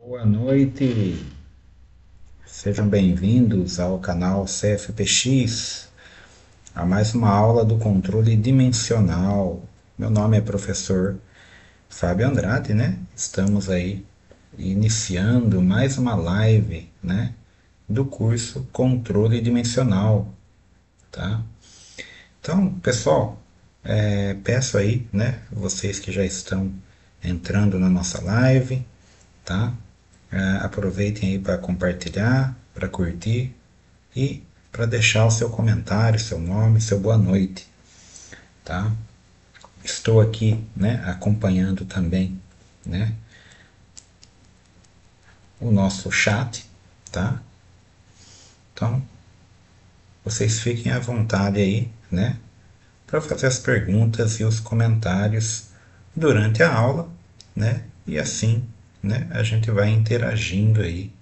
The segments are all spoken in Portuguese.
Boa noite, sejam bem-vindos ao canal CFPX, a mais uma aula do controle dimensional. Meu nome é professor Fábio Andrade, né? Estamos aí iniciando mais uma live, né, do curso Controle Dimensional, tá? Então, pessoal, peço aí, né, vocês que já estão entrando na nossa live, tá? Aproveitem aí para compartilhar, para curtir e para deixar o seu comentário, seu nome, seu boa noite, tá? Estou aqui, né, acompanhando também, né, o nosso chat, tá? Então, vocês fiquem à vontade aí, né, para fazer as perguntas e os comentários durante a aula, né? E assim, né, a gente vai interagindo aí,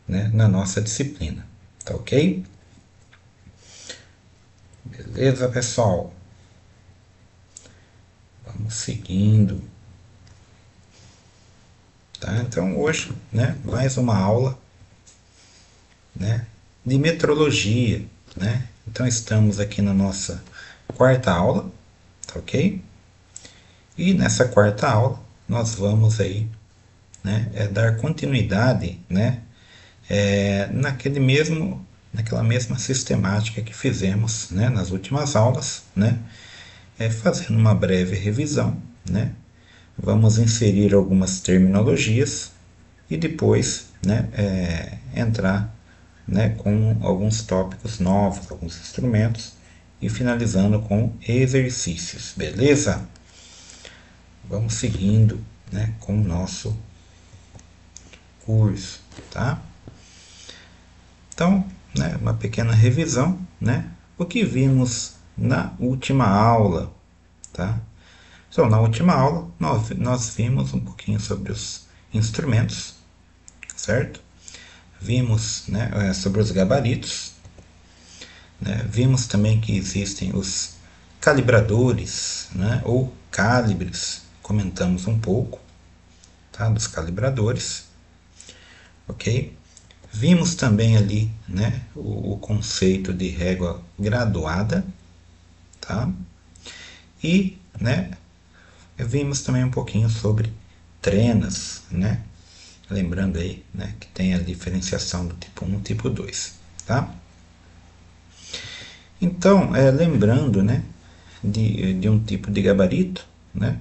né, na nossa disciplina, tá ok? Beleza, pessoal? Vamos seguindo, tá? Então hoje, né, mais uma aula, né, de metrologia, né? Então estamos aqui na nossa quarta aula, tá ok? E nessa quarta aula nós vamos aí, né, dar continuidade, né, naquela mesma sistemática que fizemos, né, nas últimas aulas, né, fazendo uma breve revisão, né? Vamos inserir algumas terminologias e depois, né, entrar, né, com alguns tópicos novos, alguns instrumentos e finalizando com exercícios, beleza? Vamos seguindo, né, com o nosso curso, tá? Então, né, uma pequena revisão, né? O que vimos na última aula, tá? Então, na última aula, nós vimos um pouquinho sobre os instrumentos, certo? Vimos, né, sobre os gabaritos, né? Vimos também que existem os calibradores, né, ou calibres, comentamos um pouco, tá, dos calibradores, ok? Vimos também ali, né, o conceito de régua graduada, tá? E, né, vimos também um pouquinho sobre trenas, né? Lembrando aí, né, que tem a diferenciação do tipo 1 e tipo 2, tá? Então, lembrando, né, de um tipo de gabarito, né?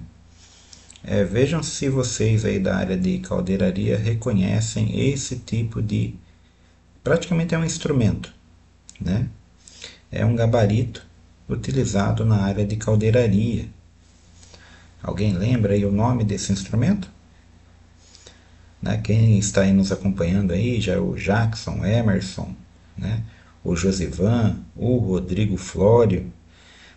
Vejam se vocês aí da área de caldeiraria reconhecem esse tipo de... Praticamente é um instrumento, né? É um gabarito utilizado na área de caldeiraria. Alguém lembra aí o nome desse instrumento? Né? Quem está aí nos acompanhando aí, já é o Jackson, Emerson, né? O Josivan, o Rodrigo Flório.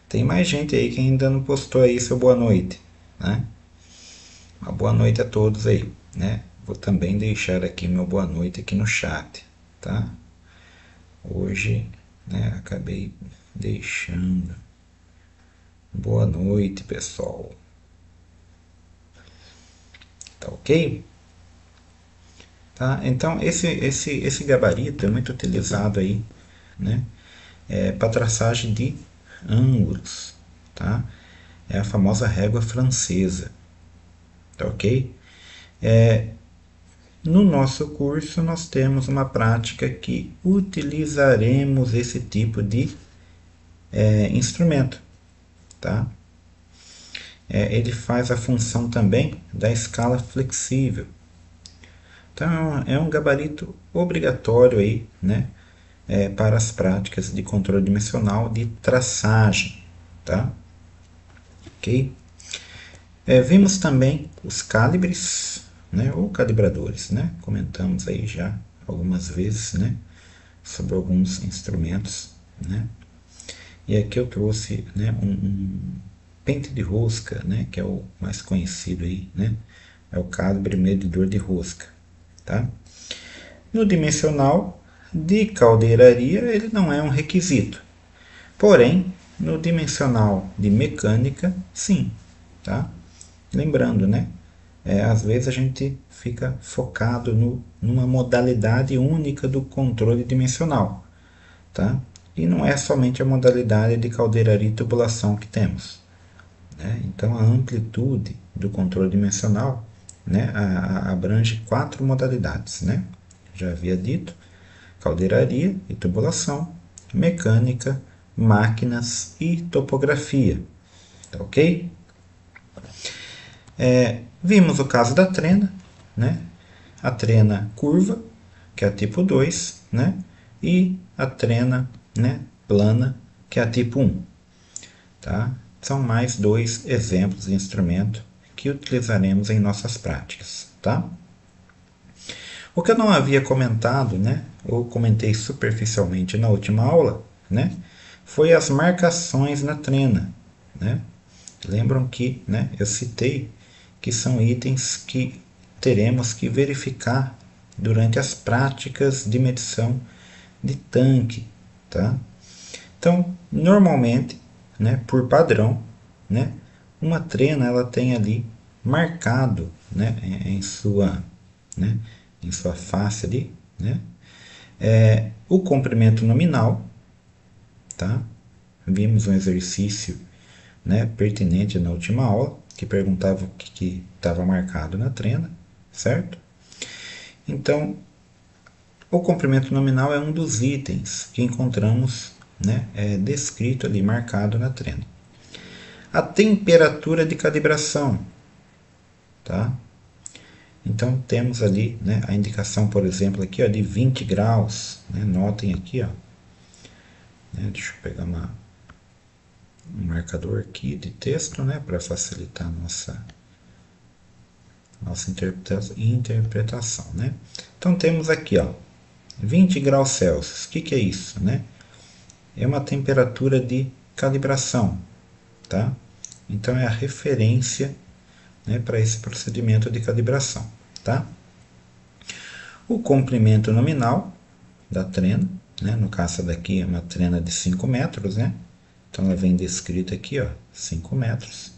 Tem mais gente aí que ainda não postou aí seu boa noite, né? Uma boa noite a todos aí, né? Vou também deixar aqui meu boa noite aqui no chat, tá? Hoje, né, acabei deixando. Boa noite, pessoal. Tá ok? Tá? Então, esse gabarito é muito utilizado aí, né, para traçagem de ângulos, tá? É a famosa régua francesa, tá ok? No nosso curso, nós temos uma prática que utilizaremos esse tipo de instrumento, tá? Ele faz a função também da escala flexível. Então, é um gabarito obrigatório aí, né, para as práticas de controle dimensional de traçagem, tá? Ok? Vimos também os calibres, né, ou calibradores, né? Comentamos aí já algumas vezes, né, sobre alguns instrumentos, né? E aqui eu trouxe, né, um pente de rosca, né, que é o mais conhecido aí, né? É o calibre medidor de rosca, tá? No dimensional de caldeiraria ele não é um requisito, porém no dimensional de mecânica sim, tá? Lembrando, né? às vezes a gente fica focado numa modalidade única do controle dimensional, tá? E não é somente a modalidade de caldeiraria e tubulação que temos, né? Então a amplitude do controle dimensional, né, abrange 4 modalidades, né? Já havia dito: caldeiraria e tubulação, mecânica, máquinas e topografia, tá ok? Vimos o caso da trena, né? A trena curva, que é a tipo 2, né? E a trena, né, plana, que é a tipo 1. Tá? São mais 2 exemplos de instrumento que utilizaremos em nossas práticas. Tá? O que eu não havia comentado, né, ou comentei superficialmente na última aula, né, foi as marcações na trena. Né? Lembram que, né, eu citei que são itens que teremos que verificar durante as práticas de medição de tanque. Tá? Então, normalmente, né, por padrão, né, uma trena ela tem ali marcado, né, né, em sua face ali, né, o comprimento nominal. Tá? Vimos um exercício, né, pertinente na última aula, que perguntava o que estava marcado na trena, certo? Então, o comprimento nominal é um dos itens que encontramos, né, descrito ali, marcado na trena. A temperatura de calibração, tá? Então temos ali, né, a indicação, por exemplo, aqui, ó, de 20 graus. Né? Notem aqui, ó, né? Deixa eu pegar um marcador aqui de texto, né, para facilitar a nossa interpretação, né? Então temos aqui, ó, 20 graus Celsius. O que é isso, né? É uma temperatura de calibração, tá? Então é a referência, né, para esse procedimento de calibração, tá? O comprimento nominal da trena, né, no caso daqui é uma trena de 5 metros, né? Então ela vem descrita aqui, ó, 5 metros,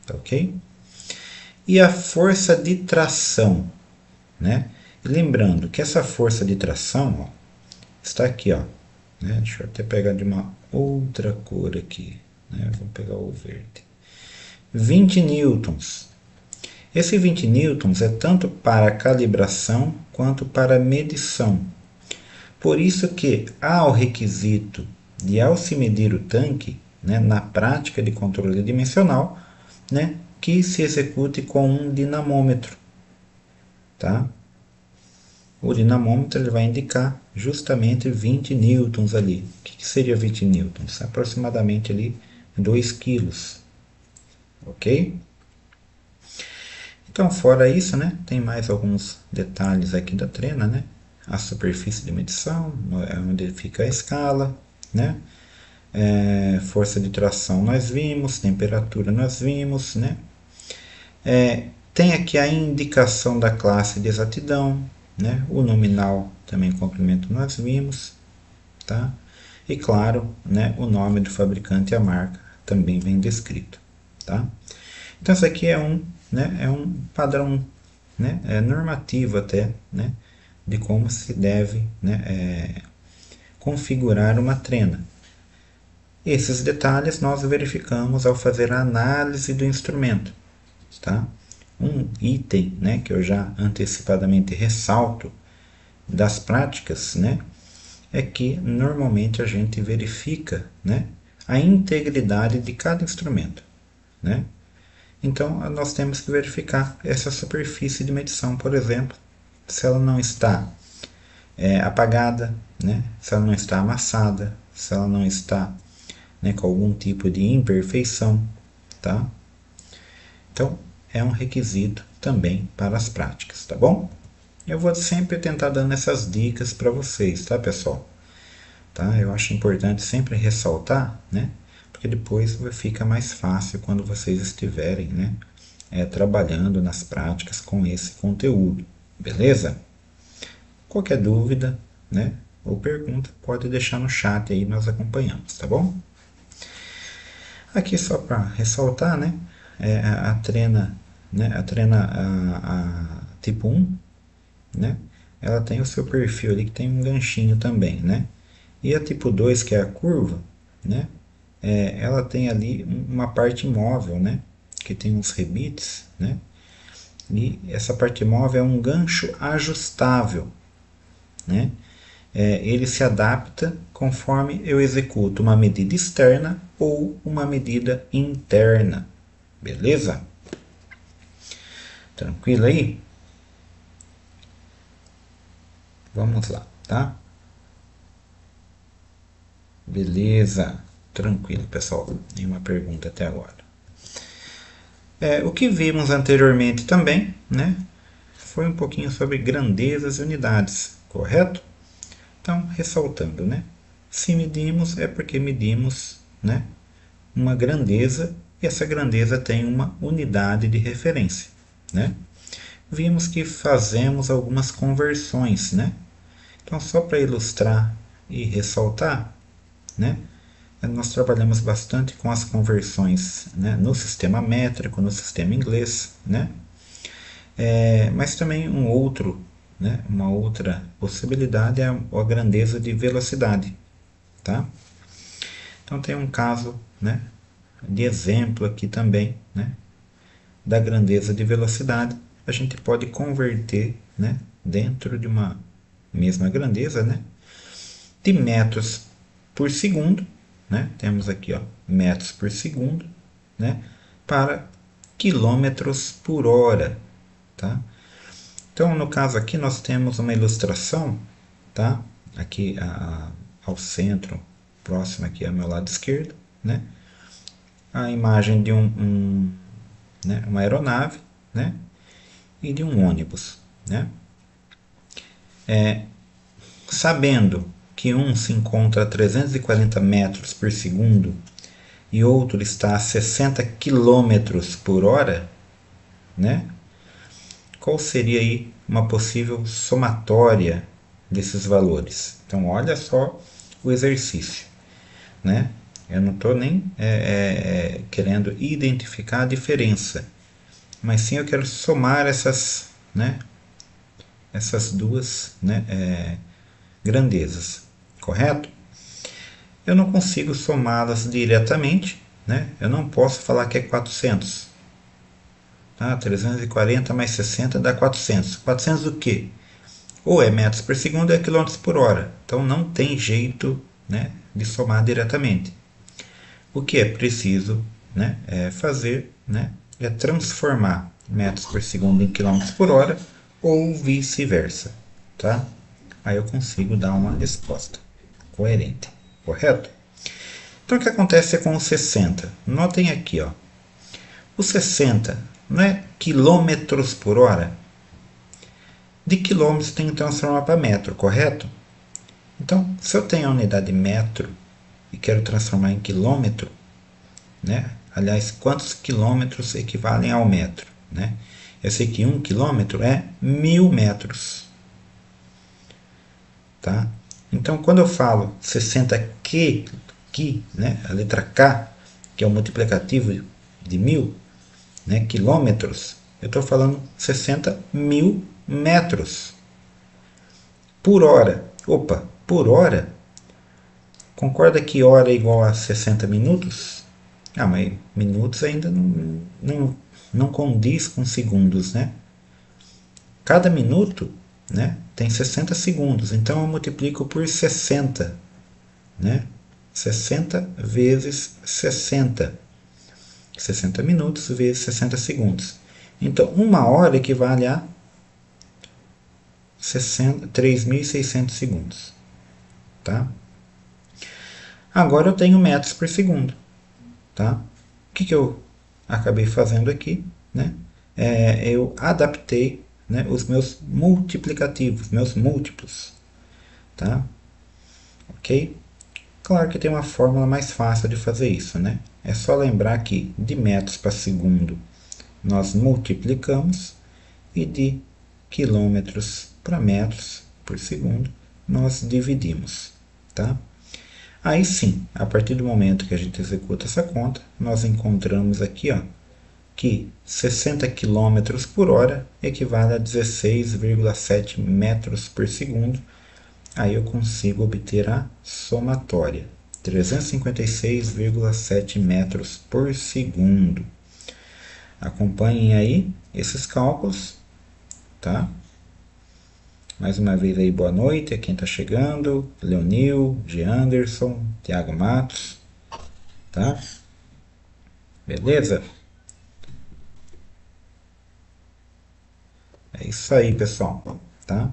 tá ok? E a força de tração, né? E lembrando que essa força de tração, ó, está aqui, ó, né? Deixa eu até pegar de uma outra cor aqui, né? Vou pegar o verde. 20 newtons. Esse 20 newtons é tanto para calibração quanto para medição. Por isso que há o requisito de, ao se medir o tanque, né, na prática de controle dimensional, né, que se execute com um dinamômetro. Tá? O dinamômetro ele vai indicar justamente 20 newtons ali. O que seria 20 newtons? Aproximadamente ali 2 quilos. Ok? Então, fora isso, né, tem mais alguns detalhes aqui da trena, né? A superfície de medição, onde fica a escala, né? Força de tração nós vimos, temperatura nós vimos, né? Tem aqui a indicação da classe de exatidão, né? O nominal também, comprimento nós vimos, tá? E claro, né, o nome do fabricante e a marca também vem descrito, tá? Então isso aqui é um padrão, né, normativo até, né, de como se deve, né, configurar uma trena. Esses detalhes nós verificamos ao fazer a análise do instrumento. Tá? Um item, né, que eu já antecipadamente ressalto das práticas, né, é que normalmente a gente verifica, né, a integridade de cada instrumento. Né? Então nós temos que verificar essa superfície de medição, por exemplo, se ela não está apagada, né, se ela não está amassada, se ela não está, né, com algum tipo de imperfeição. Tá? Então é um requisito também para as práticas, tá bom? Eu vou sempre tentar dando essas dicas para vocês, tá, pessoal? Tá? Eu acho importante sempre ressaltar, né? Porque depois fica mais fácil quando vocês estiverem, né, trabalhando nas práticas com esse conteúdo, beleza? Qualquer dúvida, né, ou pergunta, pode deixar no chat aí, nós acompanhamos, tá bom? Aqui só para ressaltar, né, a trena né, a trena a tipo 1, né, ela tem o seu perfil ali que tem um ganchinho também, né? E a tipo 2, que é a curva, né, ela tem ali uma parte móvel, né, que tem uns rebites, né? E essa parte móvel é um gancho ajustável, né? Ele se adapta conforme eu executo uma medida externa ou uma medida interna. Beleza? Tranquilo aí? Vamos lá, tá? Beleza. Tranquilo, pessoal. Nenhuma pergunta até agora. O que vimos anteriormente também, né, foi um pouquinho sobre grandezas e unidades, correto? Então, ressaltando, né, se medimos é porque medimos, né, uma grandeza e essa grandeza tem uma unidade de referência, né? Vimos que fazemos algumas conversões, né? Então, só para ilustrar e ressaltar, né, nós trabalhamos bastante com as conversões, né, no sistema métrico, no sistema inglês, né? Mas também né, uma outra possibilidade é a grandeza de velocidade, tá? Então tem um caso, né, de exemplo aqui também, né, da grandeza de velocidade. A gente pode converter, né, dentro de uma mesma grandeza, né, de metros por segundo, né, temos aqui, ó, metros por segundo, né, para quilômetros por hora, tá? Então, no caso aqui, nós temos uma ilustração, tá? Aqui ao centro, próximo aqui ao meu lado esquerdo, né? A imagem de né, uma aeronave, né? E de um ônibus, né? Sabendo que um se encontra a 340 metros por segundo e outro está a 60 quilômetros por hora, né? Qual seria aí uma possível somatória desses valores? Então, olha só o exercício, né? Eu não estou nem querendo identificar a diferença, mas sim eu quero somar essas, né, essas duas, né, grandezas, correto? Eu não consigo somá-las diretamente, né? Eu não posso falar que é 400. Tá? 340 mais 60 dá 400. 400 o quê? Ou é metros por segundo ou é quilômetros por hora. Então não tem jeito, né, de somar diretamente. O que é preciso, né, fazer, né, é transformar metros por segundo em quilômetros por hora ou vice-versa. Tá? Aí eu consigo dar uma resposta coerente. Correto? Então o que acontece com o 60? Notem aqui, ó. O 60 não é quilômetros por hora? De quilômetros tem que transformar para metro, correto? Então, se eu tenho a unidade metro e quero transformar em quilômetro, né? Aliás, quantos quilômetros equivalem ao metro, né? Eu sei que 1 quilômetro é 1000 metros, tá? Então, quando eu falo 60 né, a letra K, que é o multiplicativo de 1000, né, quilômetros, eu estou falando 60.000 metros por hora. Opa, por hora? Concorda que hora é igual a 60 minutos? Ah, mas minutos ainda não condiz com segundos, né? Cada minuto, né, tem 60 segundos, então eu multiplico por 60, né? 60 vezes 60. 60 minutos vezes 60 segundos. Então, uma hora equivale a 3.600 segundos. Tá? Agora eu tenho metros por segundo. Tá? O que eu acabei fazendo aqui? Né? Eu adaptei, né, os meus multiplicativos, meus múltiplos. Tá? Ok? Claro que tem uma fórmula mais fácil de fazer isso, né? É só lembrar que de metros para segundo nós multiplicamos e de quilômetros para metros por segundo nós dividimos, tá? Aí sim, a partir do momento que a gente executa essa conta, nós encontramos aqui, ó, que 60 km por hora equivale a 16,7 metros por segundo. Aí eu consigo obter a somatória, 356,7 metros por segundo. Acompanhem aí esses cálculos, tá? Mais uma vez aí, boa noite a quem está chegando, Leonil, G. Anderson, Thiago Matos, tá? Beleza? É isso aí, pessoal, tá?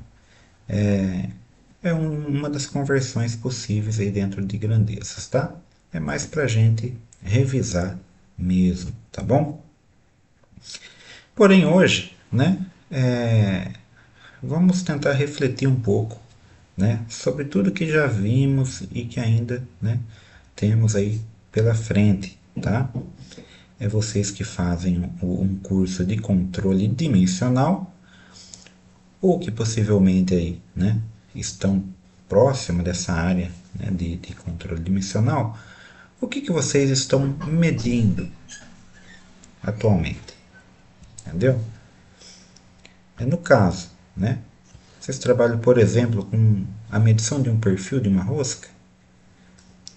É uma das conversões possíveis aí dentro de grandezas, tá? É mais para a gente revisar mesmo, tá bom? Porém hoje, né, vamos tentar refletir um pouco, né, sobre tudo que já vimos e que ainda, né, temos aí pela frente, tá? É vocês que fazem um curso de controle dimensional ou que possivelmente aí, né, estão próximo dessa área, né, de controle dimensional. O que vocês estão medindo atualmente? Entendeu? No caso, né, vocês trabalham, por exemplo, com a medição de um perfil de uma rosca,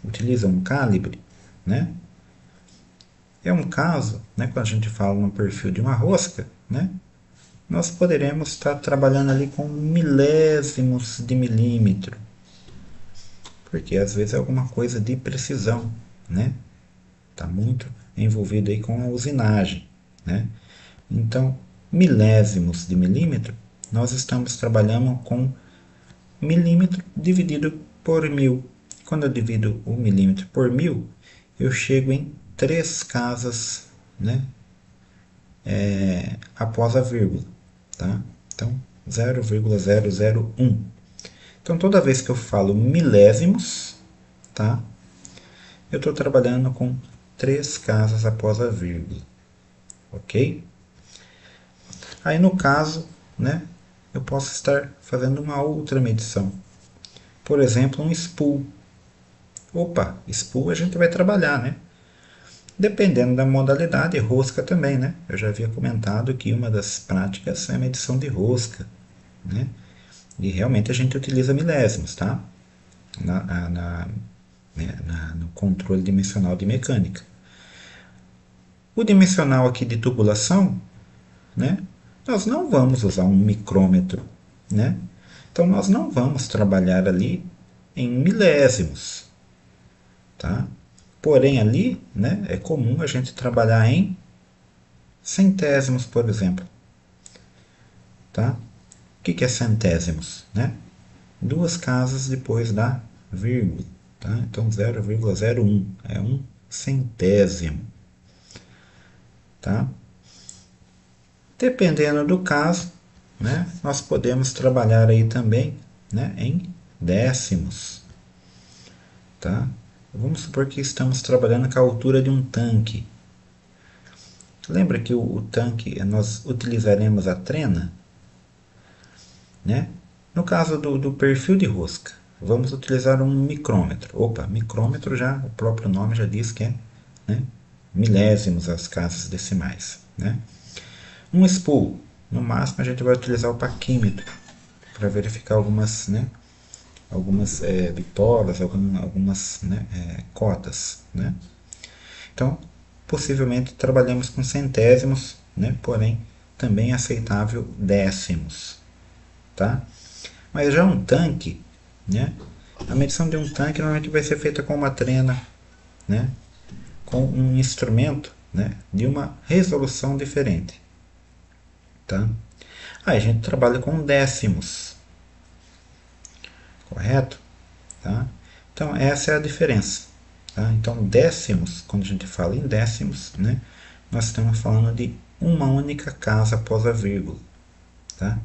utilizam um calibre, né? É um caso, né, quando a gente fala no perfil de uma rosca, né, nós poderemos estar trabalhando ali com milésimos de milímetro, porque às vezes é alguma coisa de precisão, né? Está muito envolvido aí com a usinagem, né? Então, milésimos de milímetro, nós estamos trabalhando com milímetro dividido por 1000. Quando eu divido o milímetro por 1000, eu chego em 3 casas, né, após a vírgula. Tá? Então, 0,001. Então, toda vez que eu falo milésimos, tá, eu estou trabalhando com 3 casas após a vírgula. Ok? Aí, no caso, né, eu posso estar fazendo uma outra medição. Por exemplo, um spool. Opa, spool a gente vai trabalhar, né? Dependendo da modalidade, rosca também, né? Eu já havia comentado que uma das práticas é a medição de rosca, né? E realmente a gente utiliza milésimos, tá? No controle dimensional de mecânica. O dimensional aqui de tubulação, né? Nós não vamos usar um micrômetro, né? Então nós não vamos trabalhar ali em milésimos, tá? Porém ali, né, é comum a gente trabalhar em centésimos, por exemplo, tá? O que é centésimos, né? 2 casas depois da vírgula, tá? Então 0,01 é um centésimo, tá? Dependendo do caso, né, nós podemos trabalhar aí também, né, em décimos, tá? Vamos supor que estamos trabalhando com a altura de um tanque. Lembra que o tanque nós utilizaremos a trena, né? No caso do perfil de rosca, vamos utilizar um micrômetro. Opa, micrômetro já, o próprio nome já diz que é, né, milésimos as casas decimais, né? Um spool, no máximo a gente vai utilizar o paquímetro para verificar algumas, né, bitolas, algumas, né, cotas, né? Então, possivelmente trabalhamos com centésimos, né, porém também é aceitável décimos, tá? Mas já um tanque, né, a medição de um tanque normalmente vai ser feita com uma trena, né, com um instrumento, né, de uma resolução diferente, tá? Aí a gente trabalha com décimos, correto? Tá? Então essa é a diferença, tá? Então décimos, quando a gente fala em décimos, né, nós estamos falando de uma única casa após a vírgula, tá?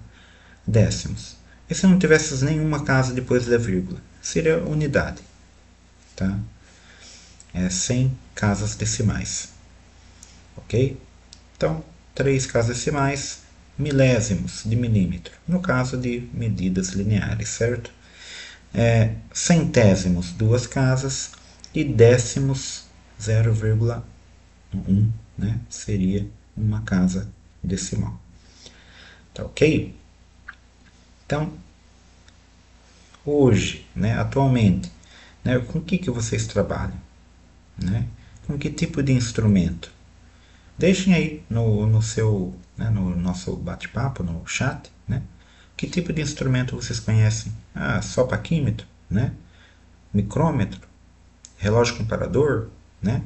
Décimos. E se não tivesse nenhuma casa depois da vírgula? Seria unidade, tá? 100 casas decimais, ok? Então 3 casas decimais, milésimos de milímetro, no caso de medidas lineares, certo? Centésimos, 2 casas, e décimos, 0,1, né? Seria uma casa decimal. Tá ok? Então, hoje, né, atualmente, né, com que vocês trabalham? Né? Com que tipo de instrumento? Deixem aí no seu, né, no nosso bate-papo, no chat, né? Que tipo de instrumento vocês conhecem? Ah, só paquímetro, né? Micrômetro, relógio comparador, né?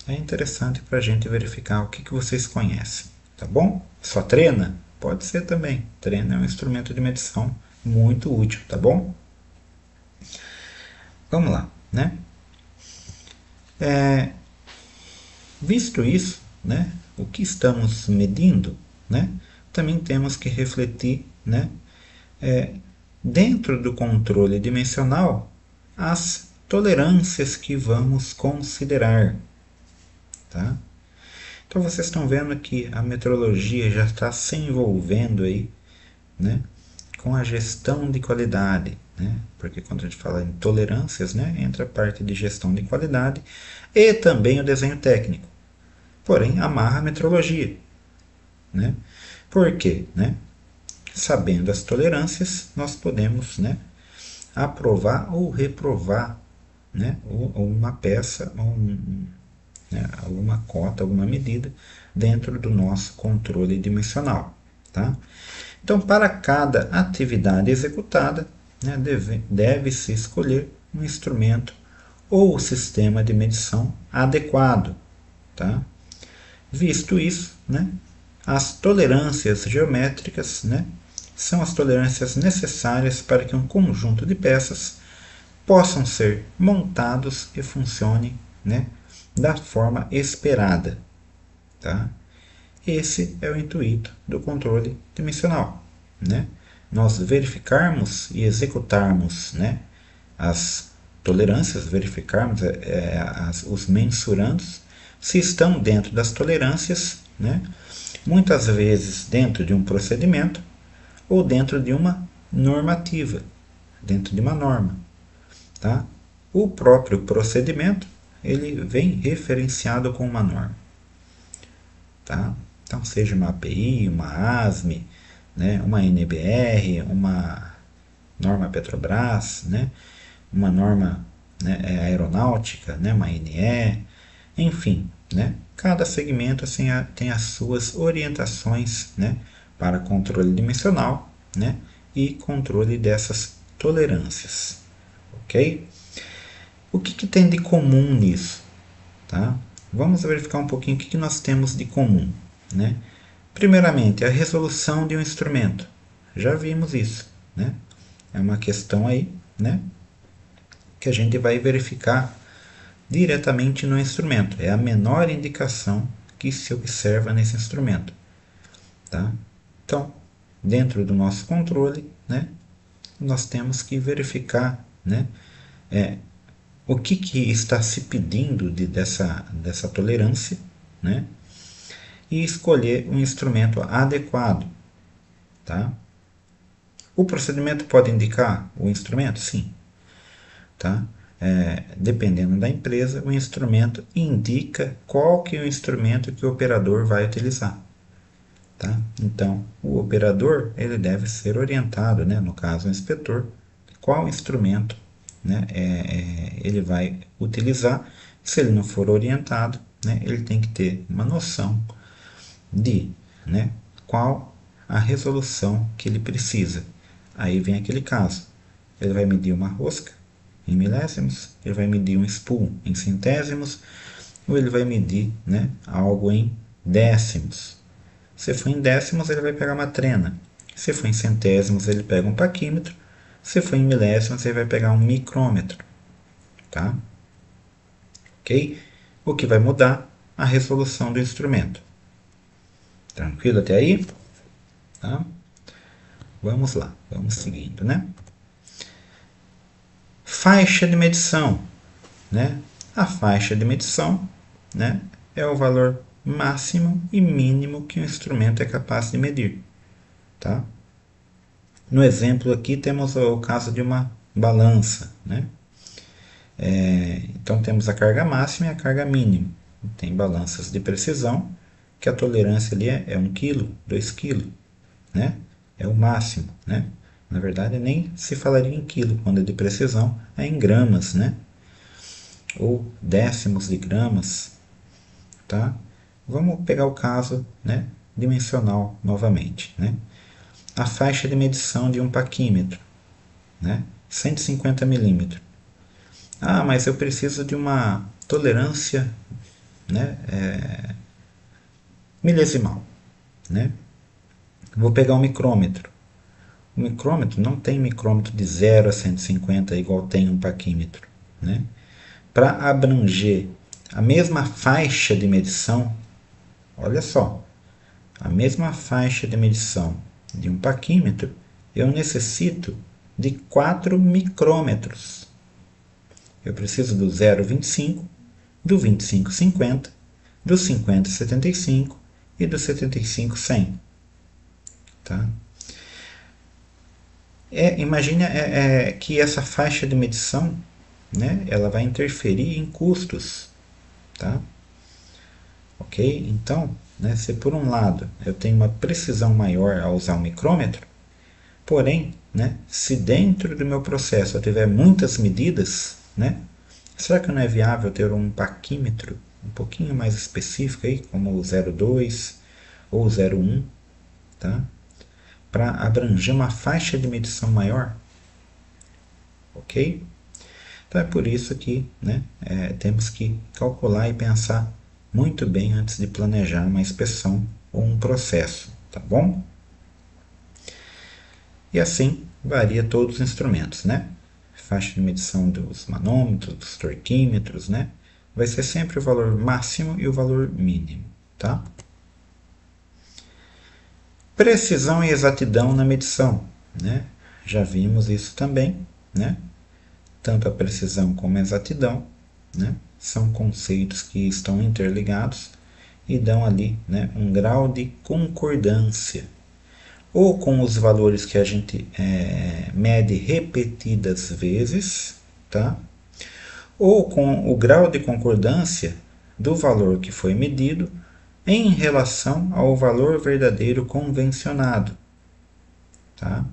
É interessante para a gente verificar o que vocês conhecem, tá bom? Só trena? Pode ser também. Trena é um instrumento de medição muito útil, tá bom? Vamos lá, né? Visto isso, né? O que estamos medindo, né? Também temos que refletir, né? Dentro do controle dimensional, as tolerâncias que vamos considerar, tá? Então vocês estão vendo que a metrologia já está se envolvendo aí, né, com a gestão de qualidade, né? Porque quando a gente fala em tolerâncias, né, entra a parte de gestão de qualidade e também o desenho técnico. Porém, amarra a metrologia, né? Por quê, né? Sabendo as tolerâncias, nós podemos, né, aprovar ou reprovar, né, uma peça, né, alguma cota, alguma medida dentro do nosso controle dimensional. Tá? Então, para cada atividade executada, né, deve-se escolher um instrumento ou sistema de medição adequado. Tá? Visto isso, né, as tolerâncias geométricas, né, são as tolerâncias necessárias para que um conjunto de peças possam ser montados e funcionem, né, da forma esperada. Tá? Esse é o intuito do controle dimensional. Né? Nós verificarmos e executarmos, né, as tolerâncias, verificarmos os mensurandos, se estão dentro das tolerâncias, né, muitas vezes dentro de um procedimento ou dentro de uma normativa, dentro de uma norma. Tá? O próprio procedimento ele vem referenciado com uma norma. Tá? Então, seja uma API, uma ASME, né, uma NBR, uma norma Petrobras, né, uma norma, né, aeronáutica, né, uma ANE, enfim, né, cada segmento assim, tem as suas orientações, né, para controle dimensional, né, e controle dessas tolerâncias. Ok? O que tem de comum nisso? Tá? Vamos verificar um pouquinho o que nós temos de comum. Né? Primeiramente, a resolução de um instrumento. Já vimos isso. Né? É uma questão aí, né, que a gente vai verificar diretamente no instrumento. É a menor indicação que se observa nesse instrumento. Tá? Então, dentro do nosso controle, né, nós temos que verificar, né, o que está se pedindo dessa tolerância, né, e escolher um instrumento adequado. Tá? O procedimento pode indicar o instrumento? Sim. Tá? Dependendo da empresa, o instrumento indica qual que é o instrumento que o operador vai utilizar. Tá? Então, o operador ele deve ser orientado, né, no caso o inspetor, qual instrumento, né, ele vai utilizar. Se ele não for orientado, né, ele tem que ter uma noção de, né, qual a resolução que ele precisa. Aí vem aquele caso, ele vai medir uma rosca em milésimos, ele vai medir um spool em centésimos, ou ele vai medir, né, algo em décimos. Se for em décimos, ele vai pegar uma trena. Se for em centésimos, ele pega um paquímetro. Se for em milésimos, ele vai pegar um micrômetro. Tá? Ok? O que vai mudar? A resolução do instrumento. Tranquilo até aí? Tá? Vamos lá, vamos seguindo, né? Faixa de medição, né? A faixa de medição, né, é o valor máximo e mínimo que o instrumento é capaz de medir, tá? No exemplo aqui temos o caso de uma balança, né? Então temos a carga máxima e a carga mínima. Tem balanças de precisão que a tolerância ali é 1 kg, 2 kg, né? É o máximo, né? Na verdade, nem se falaria em quilo, quando é de precisão, é em gramas, né? Ou décimos de gramas, tá? Vamos pegar o caso, né, dimensional novamente, né? A faixa de medição de um paquímetro, né? 150 milímetros. Ah, mas eu preciso de uma tolerância, né, milesimal, né? Vou pegar um micrômetro. O micrômetro não tem micrômetro de 0 a 150 igual tem um paquímetro, né? Para abranger a mesma faixa de medição, olha só, a mesma faixa de medição de um paquímetro, eu necessito de 4 micrômetros. Eu preciso do 0,25, do 25,50, do 50,75 e do 75,100. Tá? Imagine que essa faixa de medição, né, ela vai interferir em custos. Tá? Ok? Então, né, se por um lado eu tenho uma precisão maior ao usar o micrômetro, porém, né, se dentro do meu processo eu tiver muitas medidas, né, será que não é viável ter um paquímetro um pouquinho mais específico, aí, como o 0,2 ou o 0,1, tá? Para abranger uma faixa de medição maior? Ok? Então é por isso que, né, temos que calcular e pensar muito bem antes de planejar uma inspeção ou um processo, tá bom? E assim varia todos os instrumentos, né? Faixa de medição dos manômetros, dos torquímetros, né? Vai ser sempre o valor máximo e o valor mínimo, tá? Precisão e exatidão na medição, né? Já vimos isso também, né? Tanto a precisão como a exatidão, né, são conceitos que estão interligados e dão ali, né, um grau de concordância, ou com os valores que a gente mede repetidas vezes, tá? Ou com o grau de concordância do valor que foi medido em relação ao valor verdadeiro convencionado, tá?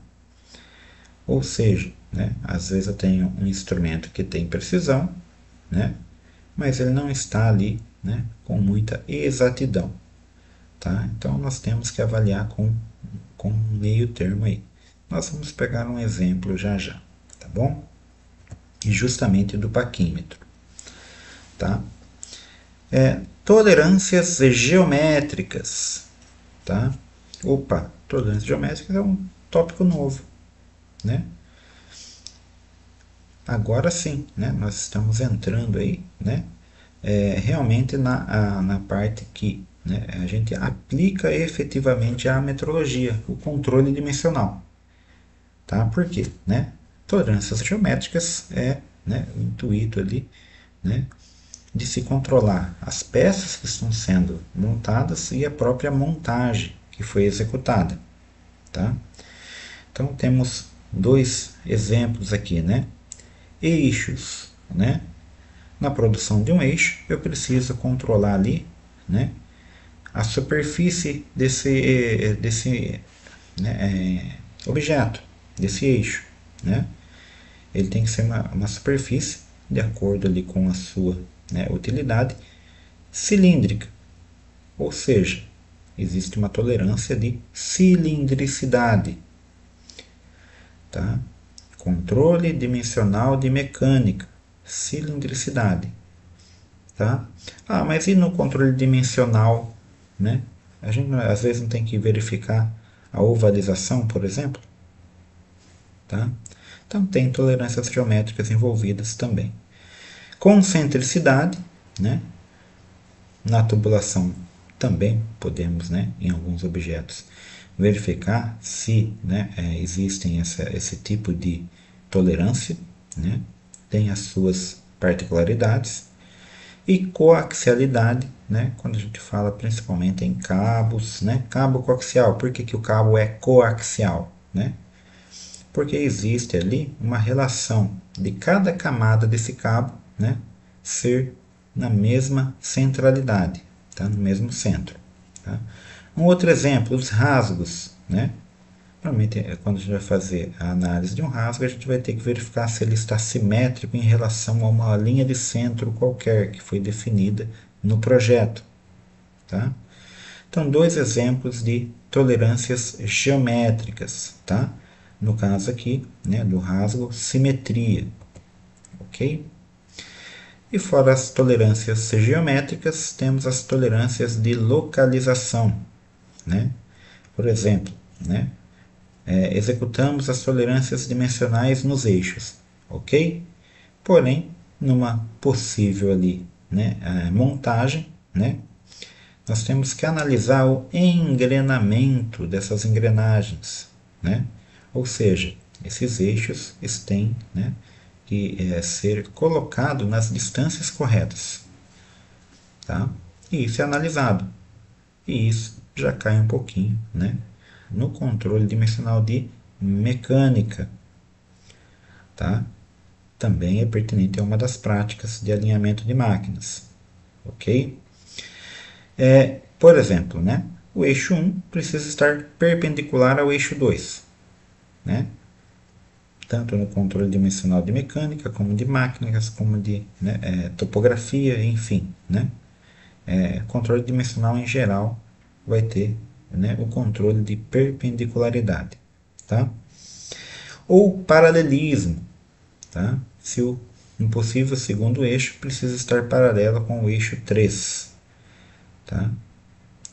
Ou seja, né, às vezes eu tenho um instrumento que tem precisão, né, mas ele não está ali, né, com muita exatidão. Tá? Então nós temos que avaliar com um meio termo aí. Nós vamos pegar um exemplo já já, tá bom? E justamente do paquímetro. Tá? Tolerâncias geométricas. Tá? Opa, tolerâncias geométricas é um tópico novo, né? Agora sim, né, nós estamos entrando aí, né, realmente na parte que, né, a gente aplica efetivamente a metrologia, o controle dimensional. Tá? Por quê? Né? Tolerâncias geométricas né, o intuito ali, né, de se controlar as peças que estão sendo montadas e a própria montagem que foi executada. Tá? Então temos dois exemplos aqui, né? Eixos, né? Na produção de um eixo, eu preciso controlar ali, né, a superfície desse né, objeto, desse eixo, né? Ele tem que ser uma superfície de acordo ali com a sua, né, utilidade cilíndrica, ou seja, existe uma tolerância de cilindricidade, tá? Controle dimensional de mecânica, cilindricidade, tá? Ah, mas e no controle dimensional, né? A gente às vezes não tem que verificar a ovalização, por exemplo, tá? Então tem tolerâncias geométricas envolvidas também. Concentricidade, né? Na tubulação também podemos, né, em alguns objetos, verificar se, né, existem esse tipo de tolerância, né? Tem as suas particularidades. E coaxialidade, né, quando a gente fala principalmente em cabos, né, cabo coaxial. Por que o cabo é coaxial? Né? Porque existe ali uma relação de cada camada desse cabo, né, ser na mesma centralidade, tá? No mesmo centro. Tá? Um outro exemplo, os rasgos. Né? Provavelmente, quando a gente vai fazer a análise de um rasgo, a gente vai ter que verificar se ele está simétrico em relação a uma linha de centro qualquer que foi definida no projeto. Tá? Então, dois exemplos de tolerâncias geométricas. Tá? No caso aqui, né, do rasgo, simetria. Ok? E fora as tolerâncias geométricas, temos as tolerâncias de localização. Né? Por exemplo, né, executamos as tolerâncias dimensionais nos eixos, ok? Porém, numa possível ali, né, montagem, né, nós temos que analisar o engrenamento dessas engrenagens, né? Ou seja, esses eixos têm, né, que ser colocado nas distâncias corretas, tá? E isso é analisado. E isso já cai um pouquinho, né, no controle dimensional de mecânica, tá? Também é pertinente a uma das práticas de alinhamento de máquinas, ok? Por exemplo, né, o eixo 1 precisa estar perpendicular ao eixo 2, né? Tanto no controle dimensional de mecânica, como de máquinas, como de, né, topografia, enfim, né? Controle dimensional em geral vai ter, né, o controle de perpendicularidade, tá? Ou paralelismo, tá? Se o impossível segundo eixo precisa estar paralelo com o eixo 3, tá?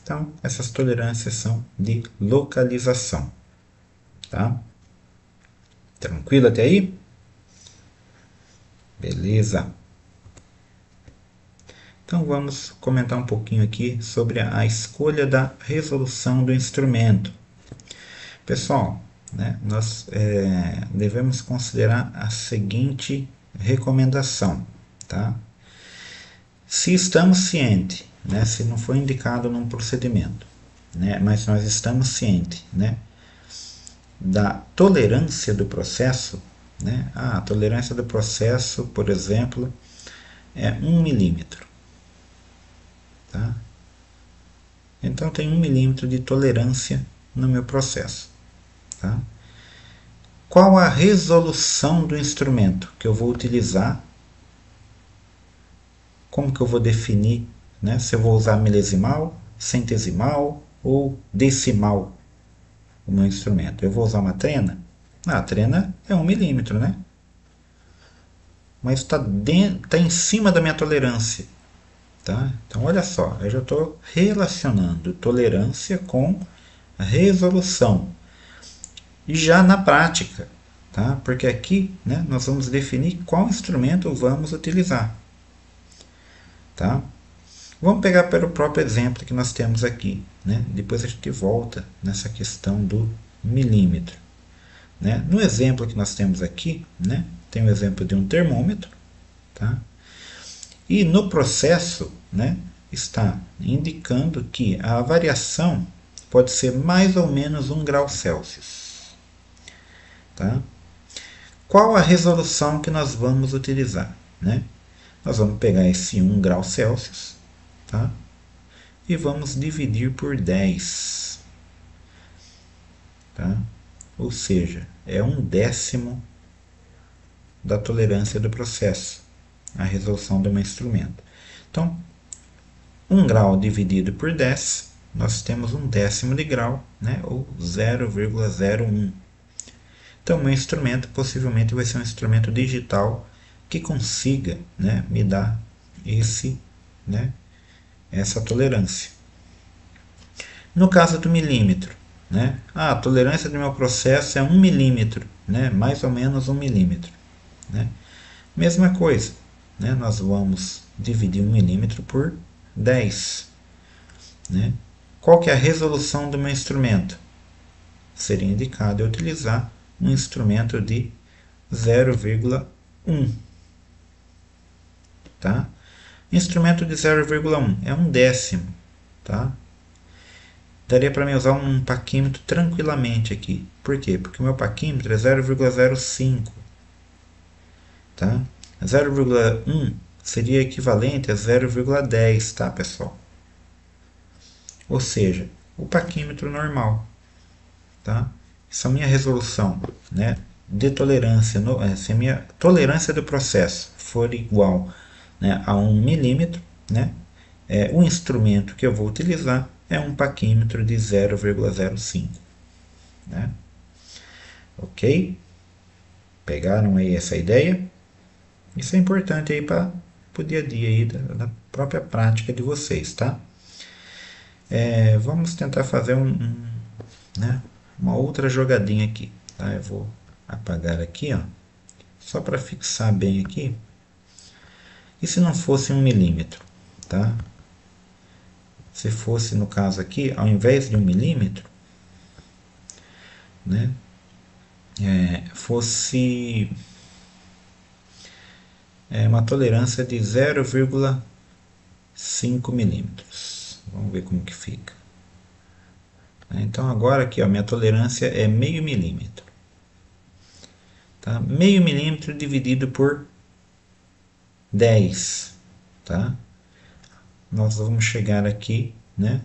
Então, essas tolerâncias são de localização, tá? Tranquilo até aí? Beleza. Então vamos comentar um pouquinho aqui sobre a escolha da resolução do instrumento. Pessoal, né, nós devemos considerar a seguinte recomendação. Tá? Se estamos cientes, né, se não foi indicado num procedimento, né, mas nós estamos cientes, né, da tolerância do processo, né, a tolerância do processo, por exemplo, é 1 milímetro. Tá? Então tem 1 milímetro de tolerância no meu processo. Tá? Qual a resolução do instrumento que eu vou utilizar? Como que eu vou definir, né, se eu vou usar milesimal, centesimal ou decimal o meu instrumento? Eu vou usar uma trena? A trena é 1 milímetro, né? Mas está em cima da minha tolerância. Tá? Então, olha só, eu já estou relacionando tolerância com resolução. E já na prática, tá? Porque aqui, né, nós vamos definir qual instrumento vamos utilizar. Tá? Vamos pegar pelo próprio exemplo que nós temos aqui. Né? Depois a gente volta nessa questão do milímetro. Né? No exemplo que nós temos aqui, né, tem o exemplo de um termômetro. Tá? E no processo, né, está indicando que a variação pode ser mais ou menos 1 grau Celsius. Tá? Qual a resolução que nós vamos utilizar? Né? Nós vamos pegar esse 1 grau Celsius, tá? E vamos dividir por 10. Tá? Ou seja, é 1/10 da tolerância do processo, a resolução do meu instrumento. Então, 1 grau dividido por 10, nós temos 1/10 de grau, né? Ou 0,01. Então, meu instrumento possivelmente vai ser um instrumento digital que consiga, né, me dar essa tolerância. No caso do milímetro, né, a tolerância do meu processo é 1 milímetro, né, mais ou menos 1 milímetro. Né. Mesma coisa, né, nós vamos dividir 1 milímetro por 10. Né. Qual que é a resolução do meu instrumento? Seria indicado eu utilizar um instrumento de 0,1. Tá? Instrumento de 0,1 é 1/10. Tá? Daria para mim usar um paquímetro tranquilamente aqui. Por quê? Porque o meu paquímetro é 0,05. Tá? 0,1 seria equivalente a 0,10, tá, pessoal? ou seja, o paquímetro normal, tá? Se a minha resolução, né, de tolerância, se a minha tolerância do processo for igual, né, a 1 milímetro, né, o instrumento que eu vou utilizar é um paquímetro de 0,05. Né? Ok? Pegaram aí essa ideia? Isso é importante aí para o dia a dia aí da própria prática de vocês, tá? Vamos tentar fazer né, uma outra jogadinha aqui, tá? Eu vou apagar aqui, ó, só para fixar bem aqui. E se não fosse 1 milímetro, tá? Se fosse, no caso aqui, ao invés de 1 milímetro, né, fosse uma tolerância de 0,5 milímetros. Vamos ver como que fica. Então agora aqui, ó, minha tolerância é meio milímetro. Tá? Meio milímetro dividido por 10. Tá? Nós vamos chegar aqui, né,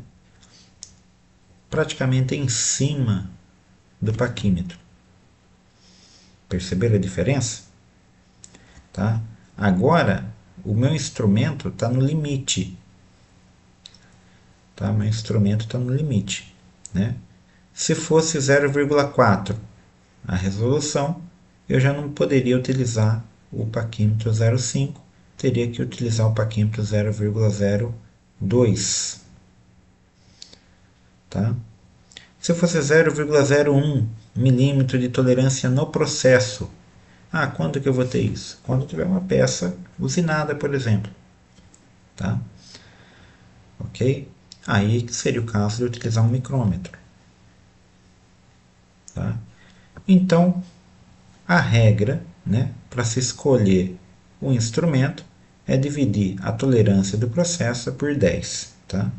praticamente em cima do paquímetro. Perceberam a diferença? Tá? Agora, o meu instrumento está no limite. Tá? Meu instrumento está no limite. Né? Se fosse 0,4 a resolução, eu já não poderia utilizar o paquímetro 0,5, teria que utilizar o paquímetro 0,02. Tá? Se fosse 0,01 milímetro de tolerância no processo, quando que eu vou ter isso? Quando tiver uma peça usinada, por exemplo. Tá? Ok? Aí seria o caso de utilizar um micrômetro. Tá? Então, a regra, né, para se escolher o instrumento é dividir a tolerância do processo por 10. Tá?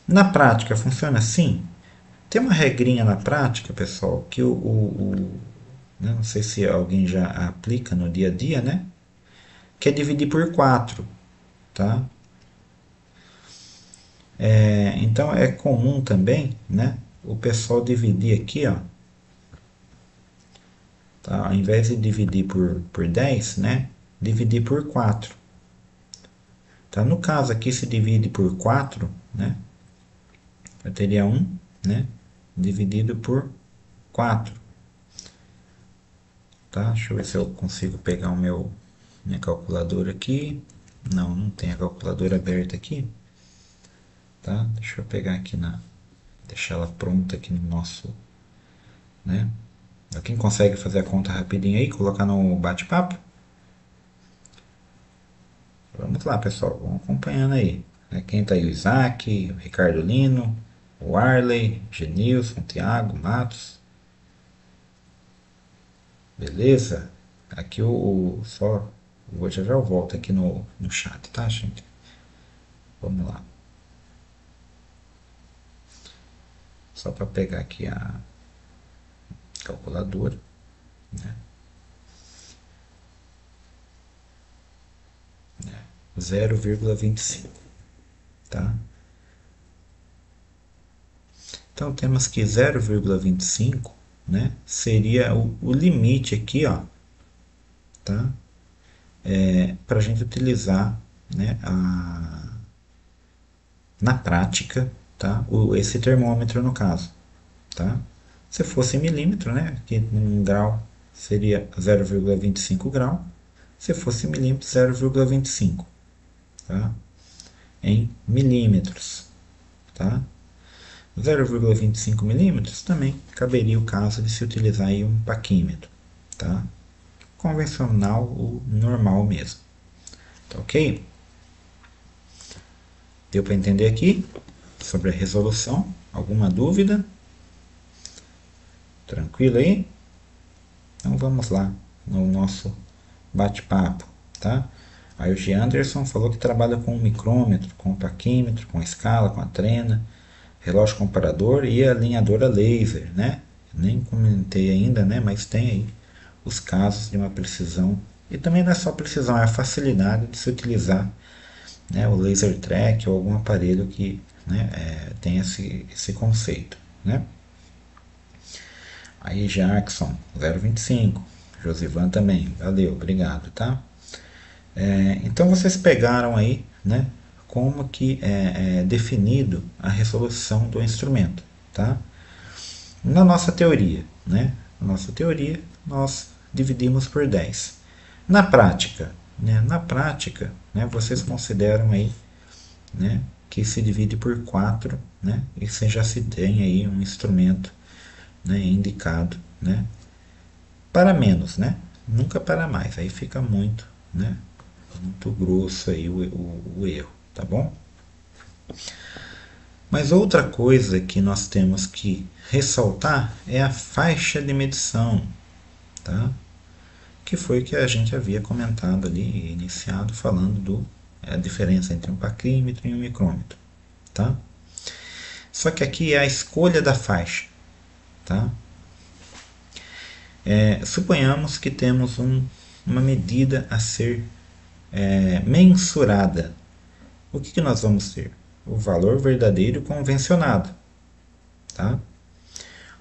Na prática, funciona assim? Tem uma regrinha na prática, pessoal, que não sei se alguém já aplica no dia a dia, né? Que é dividir por 4. Tá? Então é comum também, né, o pessoal dividir aqui, ó, tá? Ao invés de dividir por 10, né, dividir por 4. Tá? No caso aqui, se divide por 4, né, eu teria 1, né, dividido por 4. Tá? Deixa eu ver se eu consigo pegar minha calculadora aqui. Não tem a calculadora aberta aqui. Tá? Deixa eu pegar aqui deixar ela pronta aqui no nosso, né? Quem consegue fazer a conta rapidinho aí, colocar no bate-papo? Vamos lá, pessoal, vamos acompanhando aí. Quem tá aí? O Isaac, o Ricardo Lino, o Arley, Genilson, Thiago, Matos. Beleza? Aqui só já eu volto aqui no chat, tá, gente? Vamos lá. Só para pegar aqui a calculadora, né? 0,25, tá? Então temos que 0,25, né, seria o limite aqui, ó, tá? Para a gente utilizar, né, na prática, tá? Esse termômetro no caso, tá? Se fosse milímetro, né, que em grau seria 0,25 grau, se fosse milímetro 0,25, tá? Em milímetros, tá? 0,25 milímetros também caberia o caso de se utilizar aí um paquímetro, tá? Convencional ou normal mesmo, tá ok? Deu para entender aqui sobre a resolução? Alguma dúvida? Tranquilo aí? Então vamos lá no nosso bate-papo, tá? Aí o G. Anderson falou que trabalha com o micrômetro, com o paquímetro, com a escala, com a trena, relógio comparador e a alinhadora laser, né? Nem comentei ainda, né? Mas tem aí os casos de uma precisão, e também não é só precisão, é a facilidade de se utilizar, né, o laser track ou algum aparelho que né, tem esse conceito, né? Aí Jackson 0,25, Josivan também, valeu, obrigado, tá? Então vocês pegaram aí, né, como que é definido a resolução do instrumento, tá? Na nossa teoria, né? Na nossa teoria, nós dividimos por 10. Na prática, né, vocês consideram aí, né, que se divide por 4, né, e você já se tem aí um instrumento, né, indicado, né, para menos, né? Nunca para mais, aí fica muito, né, muito grosso aí o erro, tá bom? Mas outra coisa que nós temos que ressaltar é a faixa de medição, tá? Que foi que a gente havia comentado ali, iniciado, falando a diferença entre um paquímetro e um micrômetro, tá? Só que aqui é a escolha da faixa, tá? Suponhamos que temos uma medida a ser mensurada. O que nós vamos ter? O valor verdadeiro convencionado, tá?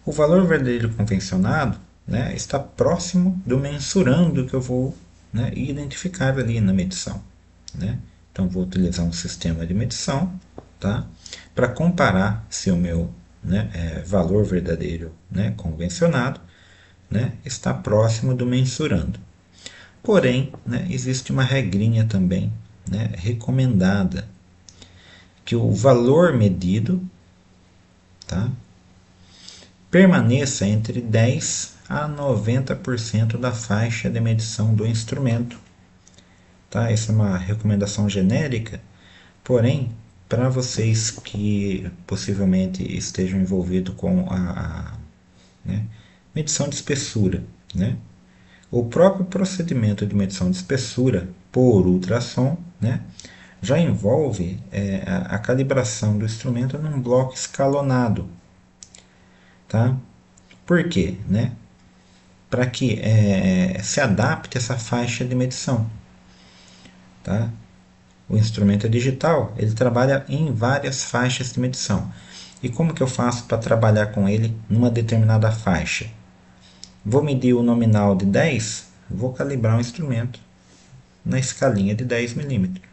O valor verdadeiro convencionado, né, está próximo do mensurando que eu vou, né, identificar ali na medição, né? Então vou utilizar um sistema de medição, tá, para comparar se o meu, né, valor verdadeiro, né, convencionado, né, está próximo do mensurando. Porém, né, existe uma regrinha também, né, recomendada, que o valor medido, tá, permaneça entre 10 a 90% da faixa de medição do instrumento. Tá? Essa é uma recomendação genérica, porém, para vocês que possivelmente estejam envolvidos com né, medição de espessura, né? O próprio procedimento de medição de espessura por ultrassom, né, já envolve a calibração do instrumento num bloco escalonado. Tá? Por quê? Né? Para que se adapte essa faixa de medição. Tá? O instrumento é digital, ele trabalha em várias faixas de medição. E como que eu faço para trabalhar com ele numa determinada faixa? Vou medir o nominal de 10, vou calibrar o instrumento na escalinha de 10 milímetros.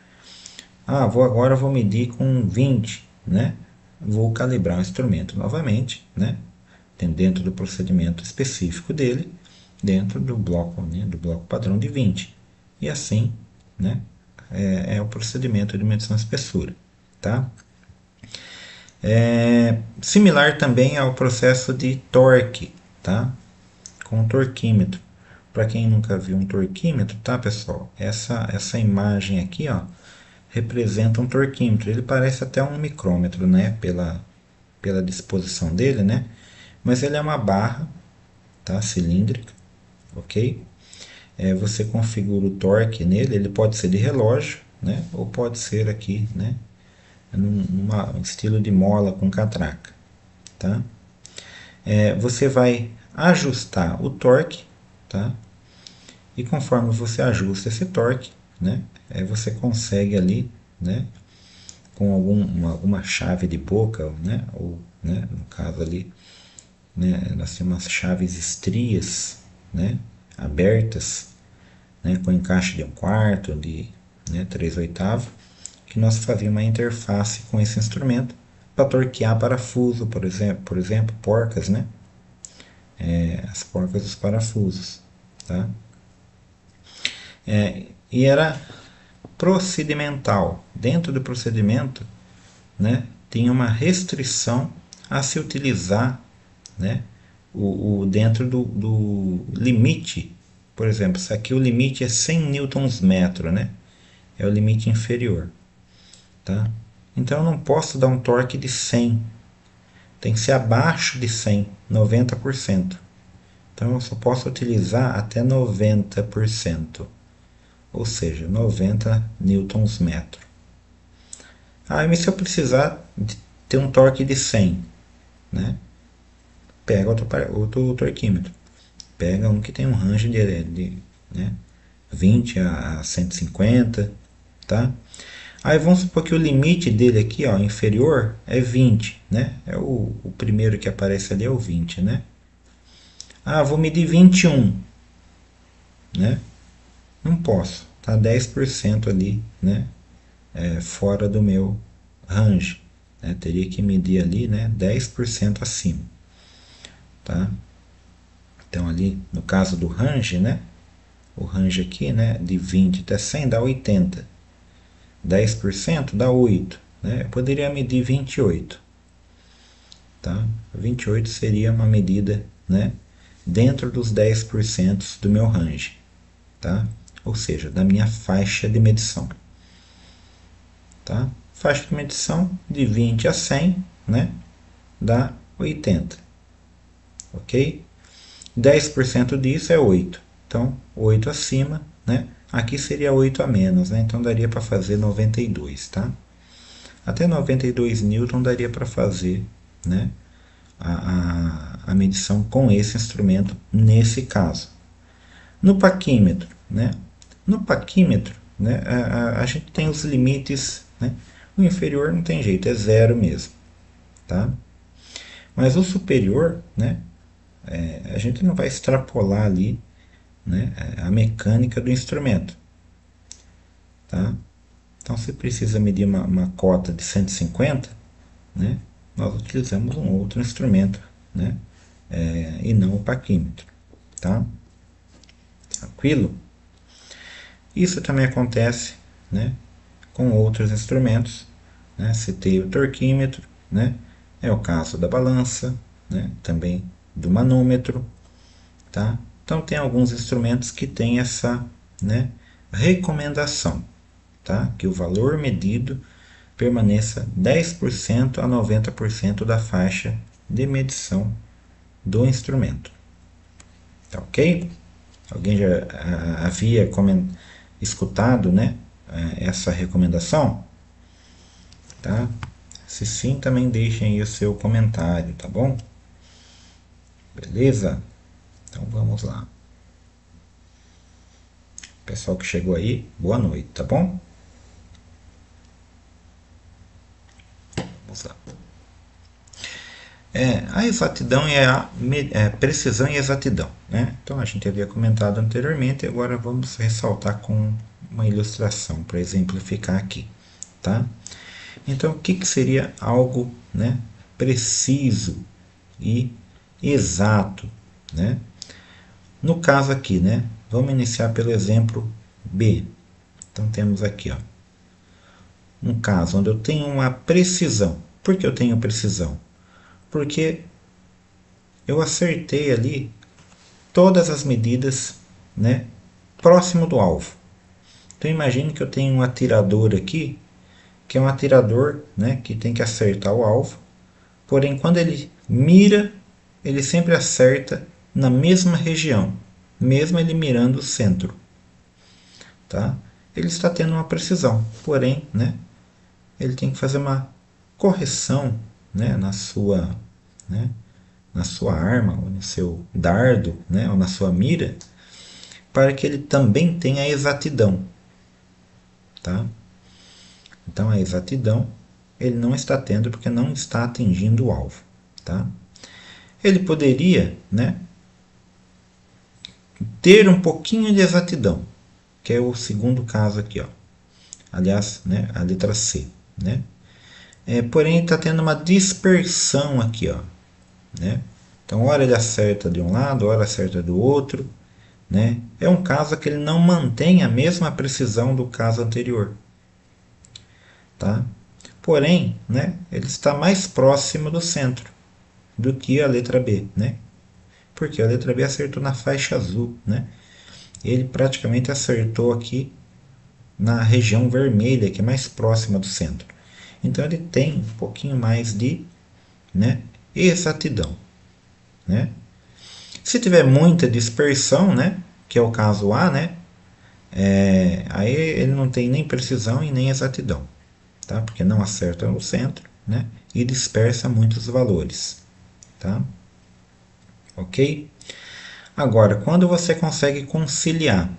Agora vou medir com 20, né? Vou calibrar o instrumento novamente, né? Dentro do procedimento específico dele, dentro do bloco, né, do bloco padrão de 20. E assim, né, o procedimento de medição de espessura. Tá? Similar também ao processo de torque, tá? Com o torquímetro. Para quem nunca viu um torquímetro, tá, pessoal? Essa imagem aqui, ó, representa um torquímetro. Ele parece até um micrômetro, né, pela disposição dele, né? Mas ele é uma barra, tá, cilíndrica, ok? Você configura o torque nele, ele pode ser de relógio, né, ou pode ser aqui, né, num estilo de mola com catraca, tá? Você vai ajustar o torque, tá? E conforme você ajusta esse torque, né, você consegue ali, né, com alguma chave de boca, né, ou, né, no caso ali, né, nós temos umas chaves estrias, né, abertas, né, com encaixe de 1/4, de, né, 3/8, que nós fazíamos uma interface com esse instrumento para torquear parafuso, por exemplo, porcas, né, as porcas dos parafusos, tá? E era procedimental. Dentro do procedimento, né, tinha uma restrição a se utilizar, né, dentro do limite. Por exemplo, se aqui o limite é 100 newtons-metro, né, é o limite inferior. Tá? Então eu não posso dar um torque de 100, tem que ser abaixo de 100, 90%. Então eu só posso utilizar até 90%, ou seja, 90 newtons-metro. Mas se eu precisar de ter um torque de 100, né, pega outro torquímetro. Pega um que tem um range de né, 20 a 150, tá? Aí vamos supor que o limite dele aqui, ó, inferior, é 20, né? É o primeiro que aparece ali é o 20, né? Ah, vou medir 21, né? Não posso, tá 10% ali, né? Fora do meu range, né? Teria que medir ali, né? 10% acima, tá? Então ali, no caso do range, né? O range aqui, né? De 20 até 100 dá 80. 10% dá 8, né? Eu poderia medir 28, tá? 28 seria uma medida, né? Dentro dos 10% do meu range, tá? Ou seja, da minha faixa de medição, tá? Faixa de medição de 20 a 100, né? Dá 80, ok? 10% disso é 8, então 8 acima, né? Aqui seria 8 a menos, né? Então daria para fazer 92, tá? Até 92 newton daria para fazer, né? A medição com esse instrumento nesse caso. No paquímetro, né? No paquímetro, né? A gente tem os limites, né? O inferior não tem jeito, é zero mesmo, tá? Mas o superior, né? A gente não vai extrapolar ali, né? A mecânica do instrumento, tá? Então, se precisa medir uma cota de 150, né? Nós utilizamos um outro instrumento, né? E não o paquímetro, tá? Tranquilo? Isso também acontece, né, com outros instrumentos, né? Citei o torquímetro, né? É o caso da balança, né? Também do manômetro, tá? Então tem alguns instrumentos que têm essa, né, recomendação, tá? Que o valor medido permaneça 10% a 90% da faixa de medição do instrumento. Tá ok? Alguém já havia escutado, né, essa recomendação? Tá? Se sim, também deixem aí o seu comentário, tá bom? Beleza? Então vamos lá. Pessoal que chegou aí, boa noite, tá bom? Vamos lá. A exatidão e a precisão e exatidão, né? Então a gente havia comentado anteriormente, agora vamos ressaltar com uma ilustração para exemplificar aqui, tá? Então o que seria algo, né, preciso e exato, né? No caso aqui, né, vamos iniciar pelo exemplo B. Então temos aqui, ó, um caso onde eu tenho uma precisão. Por que eu tenho precisão? Porque eu acertei ali todas as medidas, né, próximo do alvo. Então imagine que eu tenho um atirador aqui, que é um atirador, né, que tem que acertar o alvo, porém quando ele mira, ele sempre acerta na mesma região, mesmo ele mirando o centro, tá? Ele está tendo uma precisão, porém, né, ele tem que fazer uma correção, né, né, na sua arma, ou no seu dardo, né, ou na sua mira, para que ele também tenha exatidão, tá? Então a exatidão ele não está tendo porque não está atingindo o alvo, tá? Ele poderia, né, ter um pouquinho de exatidão, que é o segundo caso aqui, ó. Aliás, né, a letra C, né? Porém está tendo uma dispersão aqui, ó, né? Então, hora ele acerta de um lado, hora acerta do outro, né? É um caso que ele não mantém a mesma precisão do caso anterior, tá? Porém, né, ele está mais próximo do centro do que a letra B, né? Porque a letra B acertou na faixa azul, né? Ele praticamente acertou aqui na região vermelha, que é mais próxima do centro. Então ele tem um pouquinho mais de, né, exatidão, né? Se tiver muita dispersão, né, que é o caso A, né, aí ele não tem nem precisão e nem exatidão, tá? Porque não acerta no centro, né, e dispersa muitos valores, tá? Ok? Agora, quando você consegue conciliar,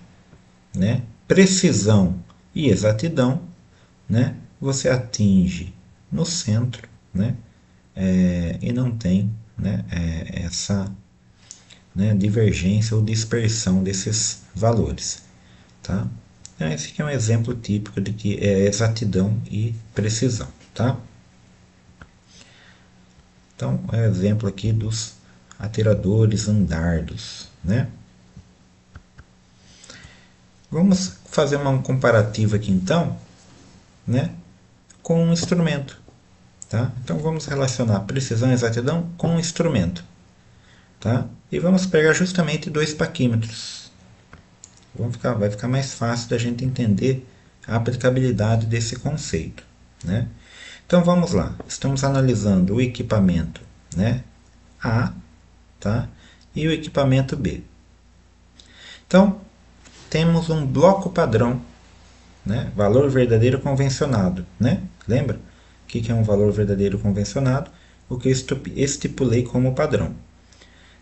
né, precisão e exatidão, né, você atinge no centro, né, e não tem, né, essa, né, divergência ou dispersão desses valores. Tá? Então, esse aqui é um exemplo típico de que é exatidão e precisão. Tá? Então, é o exemplo aqui dos atiradores andardos. Né? Vamos fazer uma comparativa aqui então, né, com um instrumento. Tá? Então vamos relacionar precisão e exatidão com um instrumento. Tá? E vamos pegar justamente dois paquímetros. Vai ficar mais fácil da gente entender a aplicabilidade desse conceito. Né? Então vamos lá, estamos analisando o equipamento, né, A, tá, e o equipamento B. Então temos um bloco padrão, né, valor verdadeiro convencionado. Né? Lembra? O que é um valor verdadeiro convencionado? O que eu estipulei como padrão.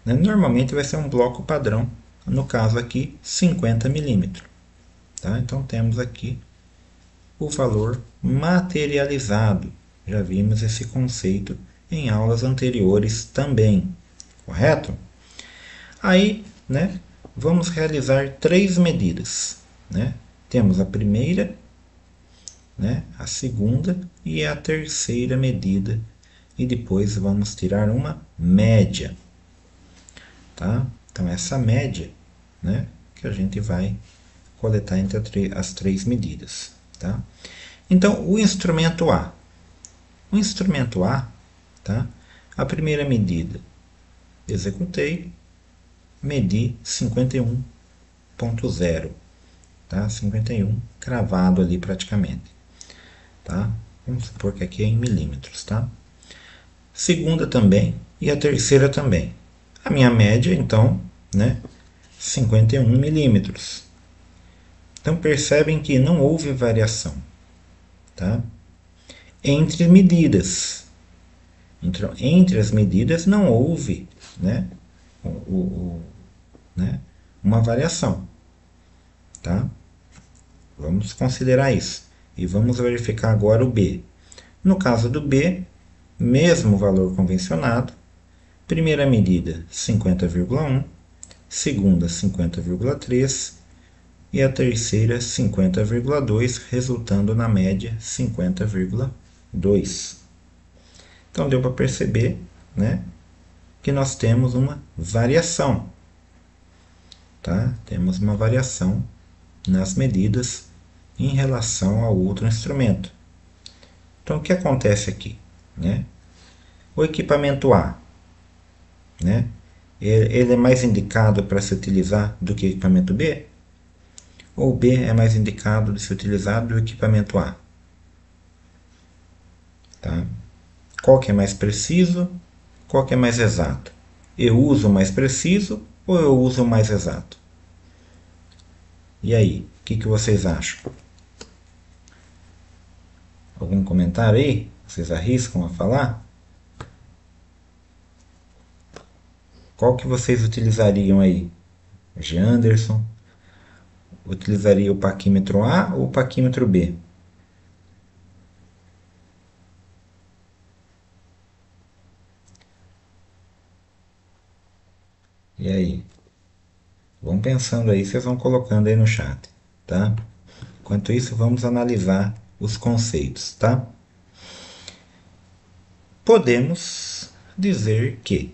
Normalmente vai ser um bloco padrão, no caso aqui 50 milímetros. Tá? Então temos aqui o valor materializado. Já vimos esse conceito em aulas anteriores também, correto? Aí, né, vamos realizar três medidas. Né? Temos a primeira, né, a segunda e a terceira medida. E depois vamos tirar uma média. Tá? Então, essa média, né, que a gente vai coletar entre as três medidas. Tá? Então, o instrumento A. O instrumento A, tá? A primeira medida, executei, medi 51.0. Tá? 51 cravado ali praticamente. Tá? Vamos supor que aqui é em milímetros. Tá? Segunda também e a terceira também. A minha média, então, né, 51 milímetros. Então percebem que não houve variação, tá? Entre medidas. Então, entre as medidas não houve, né, né, uma variação. Tá? Vamos considerar isso. E vamos verificar agora o B. No caso do B, mesmo valor convencionado. Primeira medida 50,1, segunda 50,3 e a terceira 50,2, resultando na média 50,2. Então deu para perceber, né, que nós temos uma variação. Tá? Temos uma variação nas medidas em relação ao outro instrumento. Então o que acontece aqui? Né? O equipamento A, né, ele é mais indicado para se utilizar do que o equipamento B? Ou B é mais indicado de se utilizar do equipamento A? Tá? Qual que é mais preciso? Qual que é mais exato? Eu uso o mais preciso ou eu uso o mais exato? E aí, o que vocês acham? Algum comentário aí? Vocês arriscam a falar? Qual que vocês utilizariam aí? Anderson? Utilizaria o paquímetro A ou o paquímetro B? E aí? Vão pensando aí, vocês vão colocando aí no chat, tá? Enquanto isso, vamos analisar os conceitos, tá? Podemos dizer que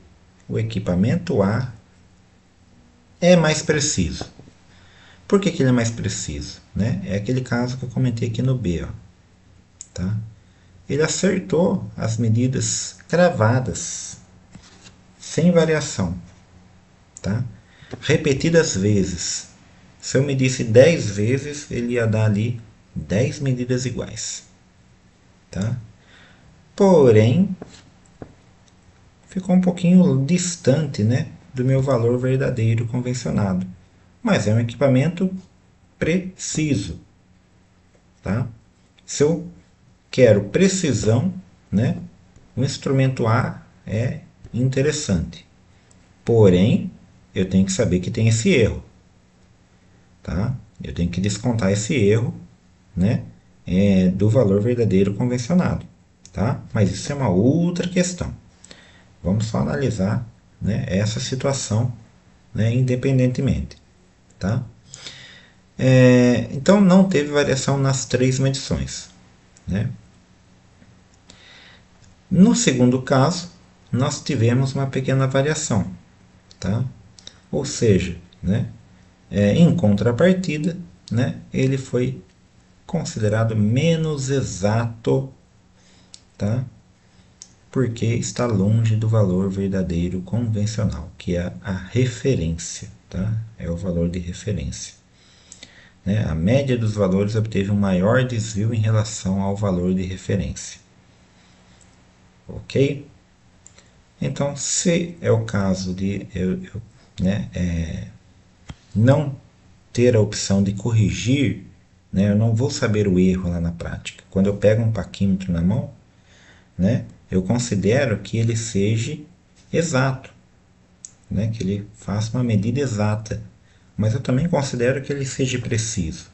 o equipamento A é mais preciso. Por que ele é mais preciso? Né? É aquele caso que eu comentei aqui no B. Ó, tá? Ele acertou as medidas cravadas, sem variação. Tá? Repetidas vezes. Se eu medisse 10 vezes, ele ia dar ali 10 medidas iguais. Tá? Porém, ficou um pouquinho distante, né, do meu valor verdadeiro convencionado. Mas é um equipamento preciso. Tá? Se eu quero precisão, né, o instrumento A é interessante. Porém, eu tenho que saber que tem esse erro. Tá? Eu tenho que descontar esse erro, né, do valor verdadeiro convencionado, tá? Mas isso é uma outra questão. Vamos só analisar, né, essa situação, né, independentemente, tá? Então não teve variação nas três medições, né? No segundo caso, nós tivemos uma pequena variação, tá? Ou seja, né, em contrapartida, né, ele foi considerado menos exato, tá? Porque está longe do valor verdadeiro convencional, que é a referência, tá? É o valor de referência. Né? A média dos valores obteve um maior desvio em relação ao valor de referência. Ok? Então, se é o caso de não ter a opção de corrigir, né, eu não vou saber o erro lá na prática. Quando eu pego um paquímetro na mão, né, eu considero que ele seja exato, né, que ele faça uma medida exata, mas eu também considero que ele seja preciso.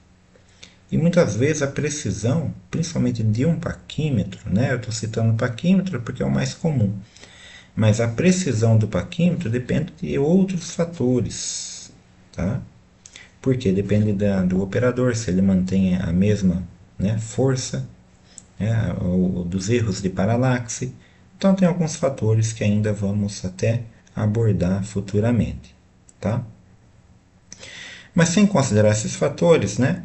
E muitas vezes a precisão, principalmente de um paquímetro, né, eu estou citando paquímetro porque é o mais comum, mas a precisão do paquímetro depende de outros fatores, tá? Porque depende do operador, se ele mantém a mesma, né, força, né, ou dos erros de paralaxe. Então tem alguns fatores que ainda vamos até abordar futuramente, tá? Mas sem considerar esses fatores, né,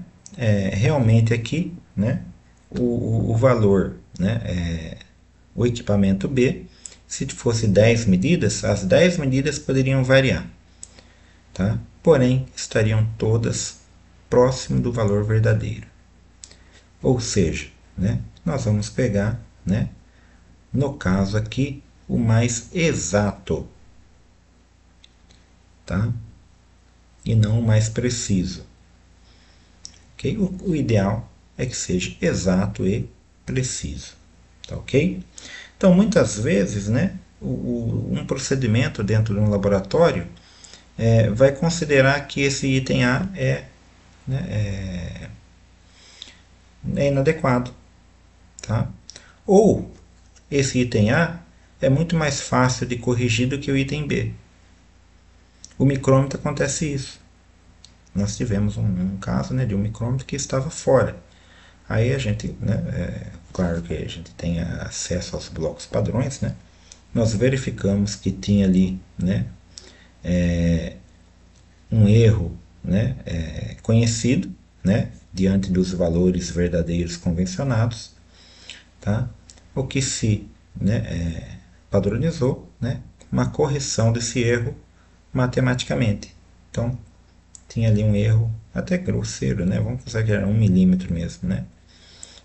realmente aqui, né, o valor, né, o equipamento B, se fosse 10 medidas, as 10 medidas poderiam variar, tá? Porém, estariam todas próximo do valor verdadeiro. Ou seja, né, nós vamos pegar, né, no caso aqui, o mais exato, tá? E não o mais preciso. Okay? O ideal é que seja exato e preciso. Tá ok? Então, muitas vezes, né, um procedimento dentro de um laboratório vai considerar que esse item A é inadequado. Tá? Ou esse item A é muito mais fácil de corrigir do que o item B. O micrômetro acontece isso. Nós tivemos um caso, né, de um micrômetro que estava fora. Aí a gente, né, claro que a gente tem acesso aos blocos padrões, né? Nós verificamos que tinha ali, né, um erro, né, conhecido, né, diante dos valores verdadeiros convencionados, tá? O que se, né, padronizou, né, uma correção desse erro matematicamente. Então, tinha ali um erro até grosseiro, né? Vamos pensar que era 1 milímetro mesmo, né?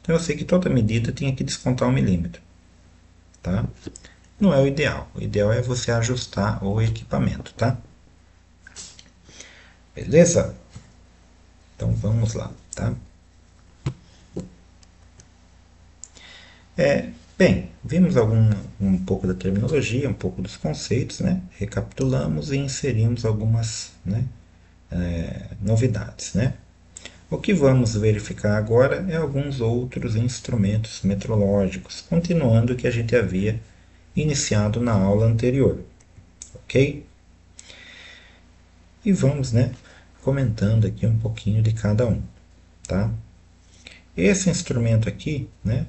Então eu sei que toda medida tinha que descontar 1 milímetro, tá? Não é o ideal. O ideal é você ajustar o equipamento, tá? Beleza? Então vamos lá, tá? Bem, vimos um pouco da terminologia, um pouco dos conceitos, né? Recapitulamos e inserimos algumas, né, novidades, né? O que vamos verificar agora é alguns outros instrumentos metrológicos, continuando o que a gente havia iniciado na aula anterior, ok? E vamos, né, comentando aqui um pouquinho de cada um, tá? Esse instrumento aqui, né,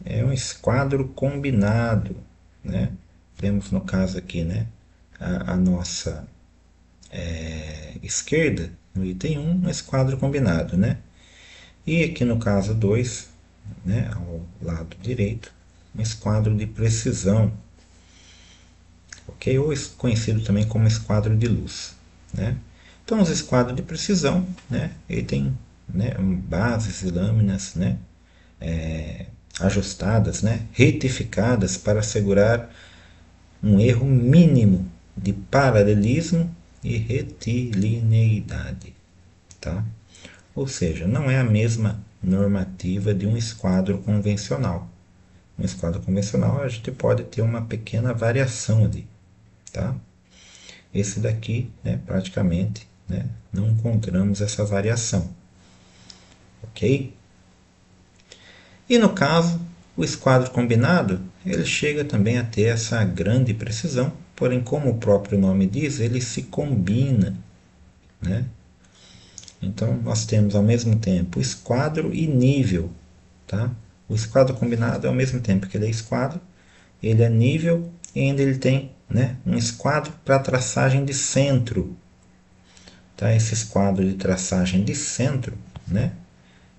é um esquadro combinado, né? Temos no caso aqui, né, a nossa esquerda, no item 1, um esquadro combinado, né? E aqui no caso 2, né, ao lado direito, um esquadro de precisão, ok? Ou conhecido também como esquadro de luz, né? Então, os esquadros de precisão, né, ele tem, né, bases e lâminas, né, ajustadas, né, retificadas para assegurar um erro mínimo de paralelismo e retilineidade, tá? Ou seja, não é a mesma normativa de um esquadro convencional. Um esquadro convencional a gente pode ter uma pequena variação ali, tá? Esse daqui, né, praticamente, né, não encontramos essa variação, ok? E no caso, o esquadro combinado, ele chega também a ter essa grande precisão, porém, como o próprio nome diz, ele se combina, né? Então, nós temos ao mesmo tempo esquadro e nível, tá? O esquadro combinado ao mesmo tempo que ele é esquadro, ele é nível e ainda ele tem, né, um esquadro para traçagem de centro. Tá? Esse esquadro de traçagem de centro, né,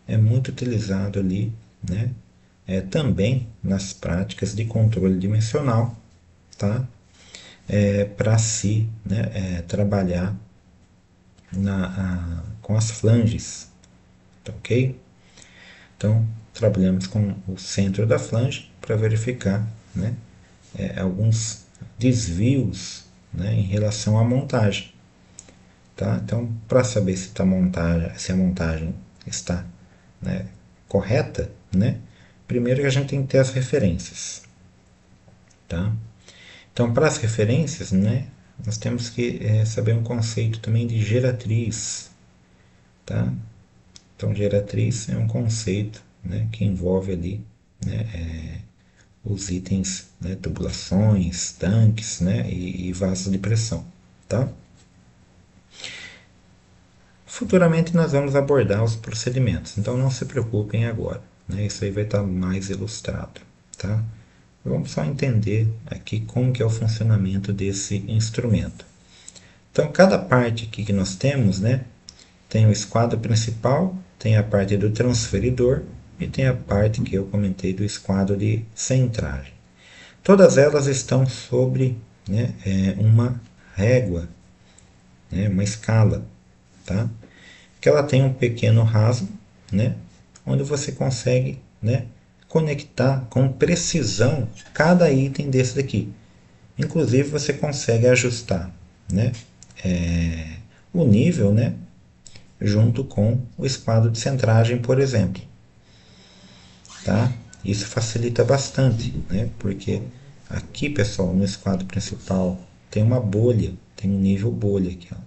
é muito utilizado ali, né, também nas práticas de controle dimensional, tá? Para se, né, trabalhar com as flanges, tá, ok? Então, trabalhamos com o centro da flange para verificar, né, alguns desvios, né, em relação à montagem. Tá? Então, para saber se a montagem está, né, correta, né, primeiro que a gente tem que ter as referências. Tá? Então, para as referências, né, nós temos que saber um conceito também de geratriz. Tá? Então, geratriz é um conceito, né, que envolve ali, né, os itens, né, tubulações, tanques, né, e vasos de pressão. Tá? Futuramente nós vamos abordar os procedimentos, então não se preocupem agora, né? Isso aí vai estar mais ilustrado. Tá? Vamos só entender aqui como que é o funcionamento desse instrumento. Então, cada parte aqui que nós temos, né, tem o esquadro principal, tem a parte do transferidor e tem a parte que eu comentei do esquadro de centragem. Todas elas estão sobre, né, uma régua, né, uma escala, tá? Que ela tem um pequeno rasgo, né, onde você consegue, né, conectar com precisão cada item desse daqui. Inclusive você consegue ajustar, né, o nível, né, junto com o esquadro de centragem, por exemplo. Tá? Isso facilita bastante, né, porque aqui, pessoal, no esquadro principal tem uma bolha, tem um nível bolha aqui, ó.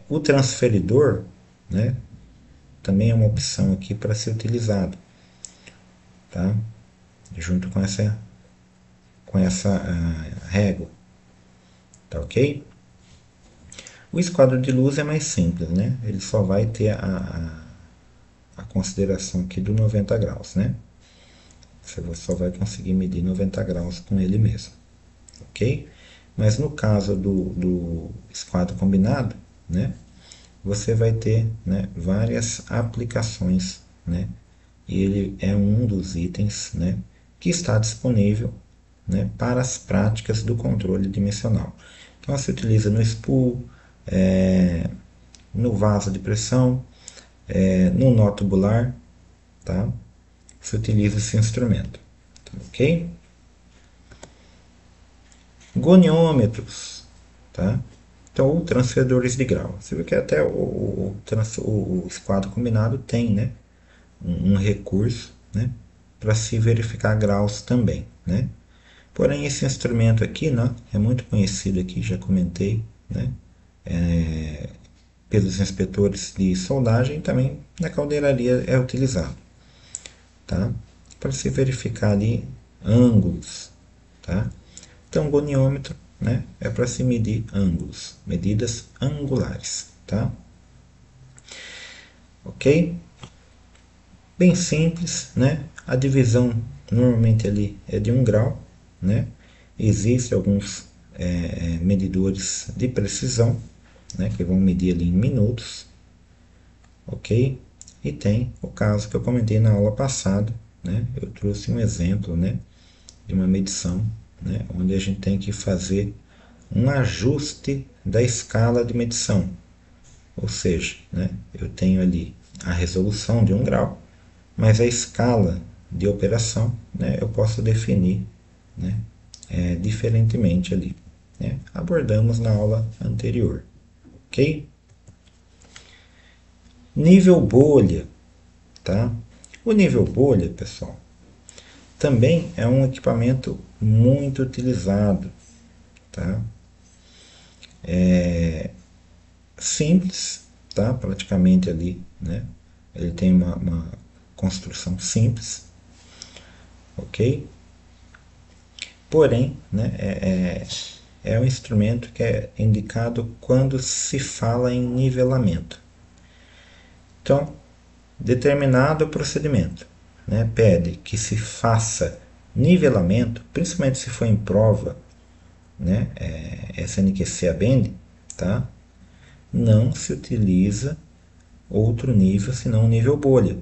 O transferidor, né, também é uma opção aqui para ser utilizado, tá? Junto com essa régua, tá, ok? O esquadro de luz é mais simples, né? Ele só vai ter a consideração aqui do 90 graus, né? Você só vai conseguir medir 90 graus com ele mesmo, ok? Mas no caso do esquadro combinado, né, você vai ter, né, várias aplicações, né, e ele é um dos itens, né, que está disponível, né, para as práticas do controle dimensional. Então, se utiliza no spool, no vaso de pressão, no nó tubular, tá? Se utiliza esse instrumento, tá, ok? Goniômetros, tá? Então, ou transferidores de grau. Você vê que até o esquadro combinado tem, né, um recurso, né, para se verificar graus também, né? Porém, esse instrumento aqui, né, é muito conhecido aqui, já comentei, né, pelos inspetores de soldagem e também na caldeiraria é utilizado, tá? Para se verificar ali ângulos, tá? Então, goniômetro, né, é para se medir ângulos, medidas angulares, tá? Ok? Bem simples, né? A divisão normalmente ali é de 1 grau, né? Existem alguns medidores de precisão, né, que vão medir ali em minutos, ok? E tem o caso que eu comentei na aula passada, né? Eu trouxe um exemplo, né, de uma medição, né, onde a gente tem que fazer um ajuste da escala de medição, ou seja, né, eu tenho ali a resolução de 1 grau, mas a escala de operação, né, eu posso definir, né, diferentemente ali, né? Abordamos na aula anterior, ok? Nível bolha, tá? O nível bolha, pessoal, também é um equipamento muito utilizado, tá? Simples, tá? Praticamente ali, né, ele tem uma construção simples, ok? Porém, né, é um instrumento que é indicado quando se fala em nivelamento. Então, determinado procedimento, né, pede que se faça nivelamento, principalmente se for em prova, né, SNQC-ABEND, tá? Não se utiliza outro nível senão o nível bolha.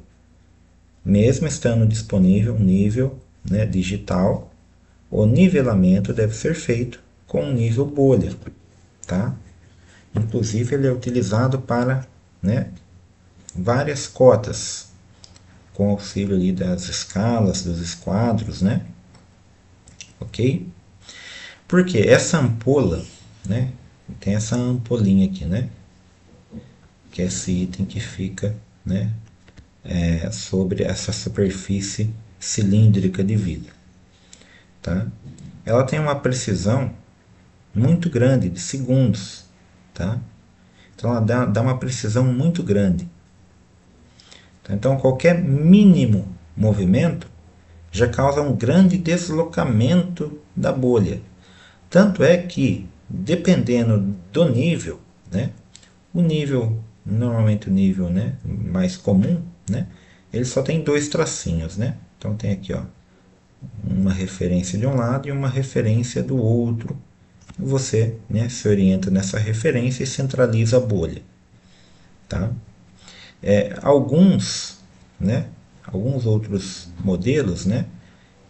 Mesmo estando disponível um nível, né, digital, o nivelamento deve ser feito com o nível bolha, tá? Inclusive ele é utilizado para, né, várias cotas, com auxílio ali das escalas, dos esquadros, né? Ok? Porque essa ampola, né, tem essa ampolinha aqui, né? Que é esse item que fica, né, sobre essa superfície cilíndrica de vidro, tá? Ela tem uma precisão muito grande, de segundos, tá? Então ela dá uma precisão muito grande. Então qualquer mínimo movimento já causa um grande deslocamento da bolha. Tanto é que, dependendo do nível, né, o nível, normalmente o nível, né, mais comum, né, ele só tem dois tracinhos, né? Então tem aqui, ó, uma referência de um lado e uma referência do outro. Você, né, se orienta nessa referência e centraliza a bolha, tá? Alguns, né, alguns outros modelos, né,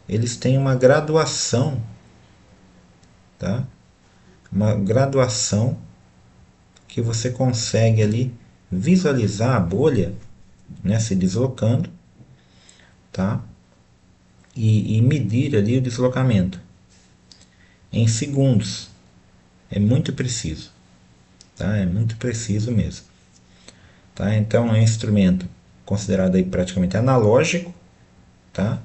eles têm uma graduação, tá? Uma graduação que você consegue ali visualizar a bolha, né, se deslocando, tá? E medir ali o deslocamento em segundos. É muito preciso, tá? É muito preciso mesmo, tá? Então é um instrumento considerado aí praticamente analógico, tá?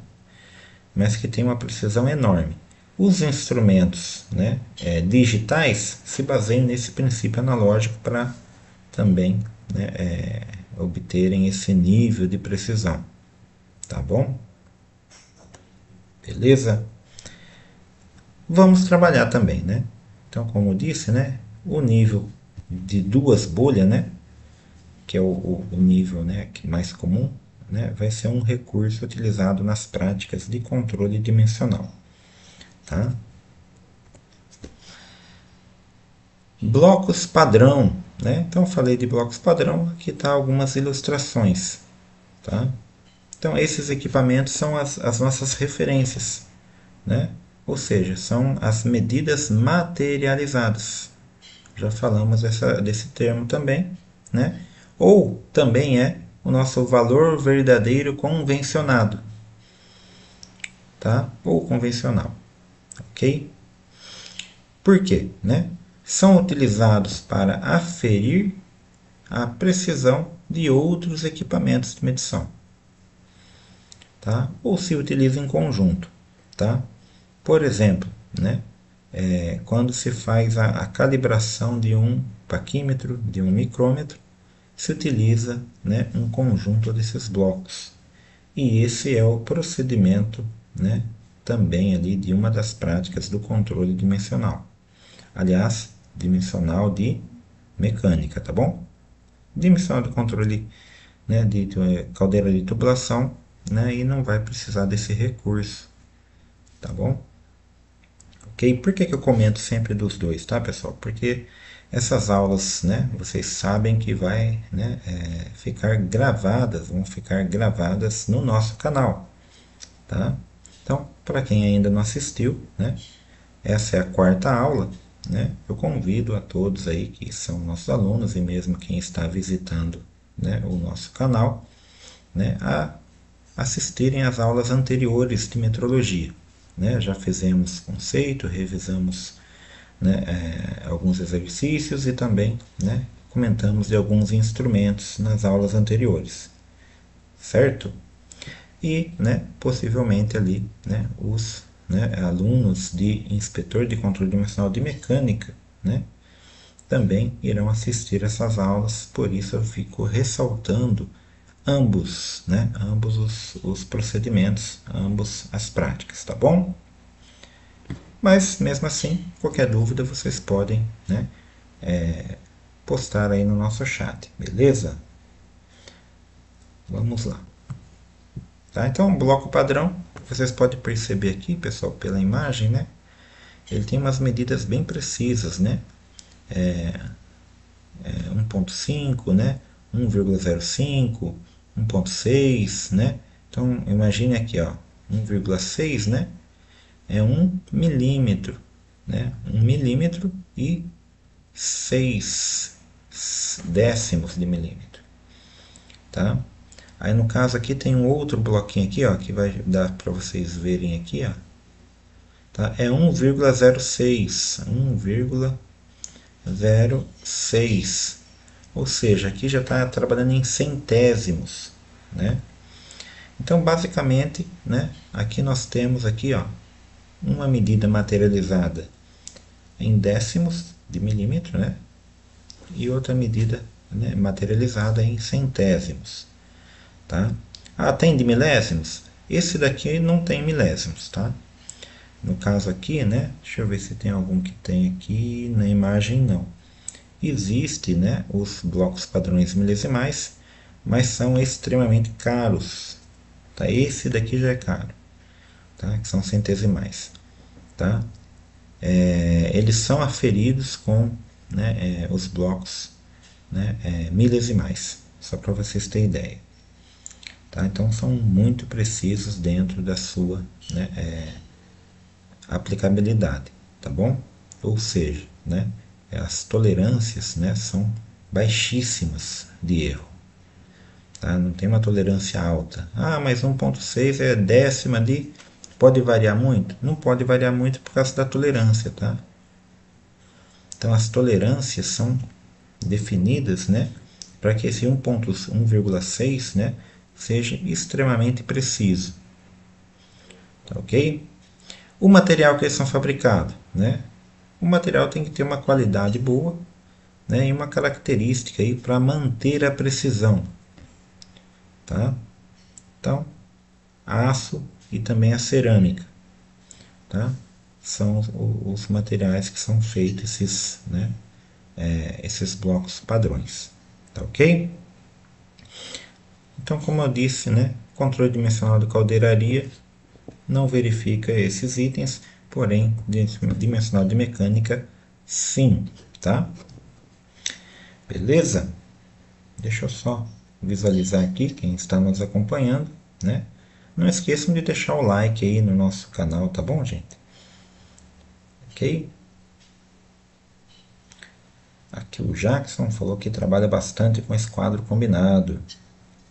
Mas que tem uma precisão enorme. Os instrumentos, né, digitais se baseiam nesse princípio analógico para também, né, obterem esse nível de precisão, tá bom? Beleza? Vamos trabalhar também, né? Então, como eu disse, né, o nível de duas bolhas, né, que é o nível, né, que mais comum, né, vai ser um recurso utilizado nas práticas de controle dimensional, tá? Blocos padrão, né? Então, eu falei de blocos padrão, aqui tá algumas ilustrações, tá? Então, esses equipamentos são as nossas referências, né? Ou seja, são as medidas materializadas. Já falamos desse termo também, né? Ou também é o nosso valor verdadeiro convencionado, tá? Ou convencional, ok? Por quê, né? São utilizados para aferir a precisão de outros equipamentos de medição, tá? Ou se utiliza em conjunto, tá? Por exemplo, né, quando se faz a calibração de um paquímetro, de um micrômetro, se utiliza, né, um conjunto desses blocos. E esse é o procedimento, né, também ali de uma das práticas do controle dimensional. Aliás, dimensional de mecânica, tá bom? Dimensional de controle, né, de caldeira de tubulação, né, e não vai precisar desse recurso, tá bom? Ok? Por que eu comento sempre dos dois, tá, pessoal? Porque essas aulas, né, vocês sabem que vai, né, ficar gravadas, vão ficar gravadas no nosso canal, tá? Então, para quem ainda não assistiu, né, essa é a quarta aula, né? Eu convido a todos aí que são nossos alunos e mesmo quem está visitando, né, o nosso canal, né, a assistirem às aulas anteriores de metrologia. Né? Já fizemos conceito, revisamos, né, alguns exercícios e também, né, comentamos de alguns instrumentos nas aulas anteriores, certo? E, né, possivelmente ali, né, os, né, alunos de inspetor de controle dimensional de mecânica, né, também irão assistir essas aulas, por isso eu fico ressaltando ambos, né? Ambos os procedimentos, ambos as práticas, tá bom? Mas mesmo assim, qualquer dúvida vocês podem, né, postar aí no nosso chat, beleza? Vamos lá. Tá? Então, o bloco padrão, vocês podem perceber aqui, pessoal, pela imagem, né? Ele tem umas medidas bem precisas, né? 1.5, né? 1,05, 1.6, né? Então, imagine aqui, ó, 1,6, né? É 1 milímetro, né? 1 milímetro e 6 décimos de milímetro, tá? Aí no caso aqui tem um outro bloquinho aqui, ó, que vai dar para vocês verem aqui, ó, tá? É 1,06, 1,06, ou seja, aqui já está trabalhando em centésimos, né? Então basicamente, né, aqui nós temos aqui, ó, uma medida materializada em décimos de milímetro, né? E outra medida, né, materializada em centésimos, tá? Ah, tem de milésimos? Esse daqui não tem milésimos, tá? No caso aqui, né? Deixa eu ver se tem algum que tem aqui na imagem, não. Existe, né, os blocos padrões milesimais, mas são extremamente caros, tá? Esse daqui já é caro, tá? Que são centesimais, tá? Eles são aferidos com, né, os blocos, né, milesimais, só para vocês terem ideia. Tá? Então são muito precisos dentro da sua, né, aplicabilidade, tá bom? Ou seja, né, as tolerâncias, né, são baixíssimas de erro. Tá? Não tem uma tolerância alta. Ah, mas 1.6 é décima de... Pode variar muito? Não pode variar muito por causa da tolerância, tá? Então as tolerâncias são definidas, né, para que esse 1.6, né, seja extremamente preciso. Tá ok? O material que eles são fabricados, né? O material tem que ter uma qualidade boa, né, e uma característica aí para manter a precisão, tá? Então, aço e também a cerâmica, tá? São os materiais que são feitos esses, né, esses blocos padrões, tá ok? Então, como eu disse, né, controle dimensional de caldeiraria não verifica esses itens, porém, dimensional de mecânica, sim, tá? Beleza? Deixa eu só visualizar aqui quem está nos acompanhando, né? Não esqueçam de deixar o like aí no nosso canal, tá bom, gente? Ok? Aqui o Jackson falou que trabalha bastante com esse quadro combinado.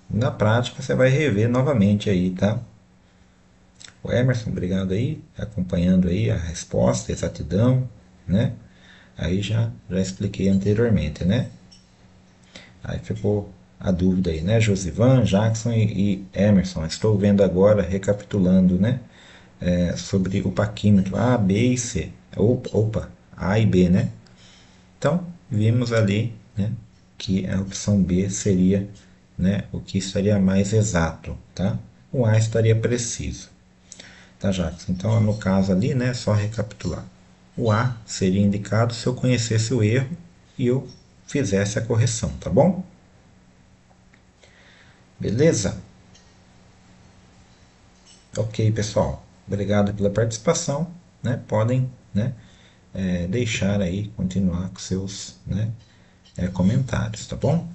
Na prática você vai rever novamente aí, tá? O Emerson, obrigado aí, acompanhando aí a resposta, a exatidão, né? Aí já expliquei anteriormente, né? Aí ficou a dúvida aí, né? Josivan, Jackson e Emerson. Estou vendo agora, recapitulando, né? Sobre o paquímetro A, B e C. Opa, A e B, né? Então, vimos ali, né, que a opção B seria, né, o que estaria mais exato, tá? O A estaria preciso. Tá, Jackson? Então, no caso ali, né, só recapitular. O A seria indicado se eu conhecesse o erro e eu fizesse a correção, tá bom? Beleza? Ok, pessoal. Obrigado pela participação, né? Podem, né, deixar aí, continuar com seus, né, comentários, tá bom?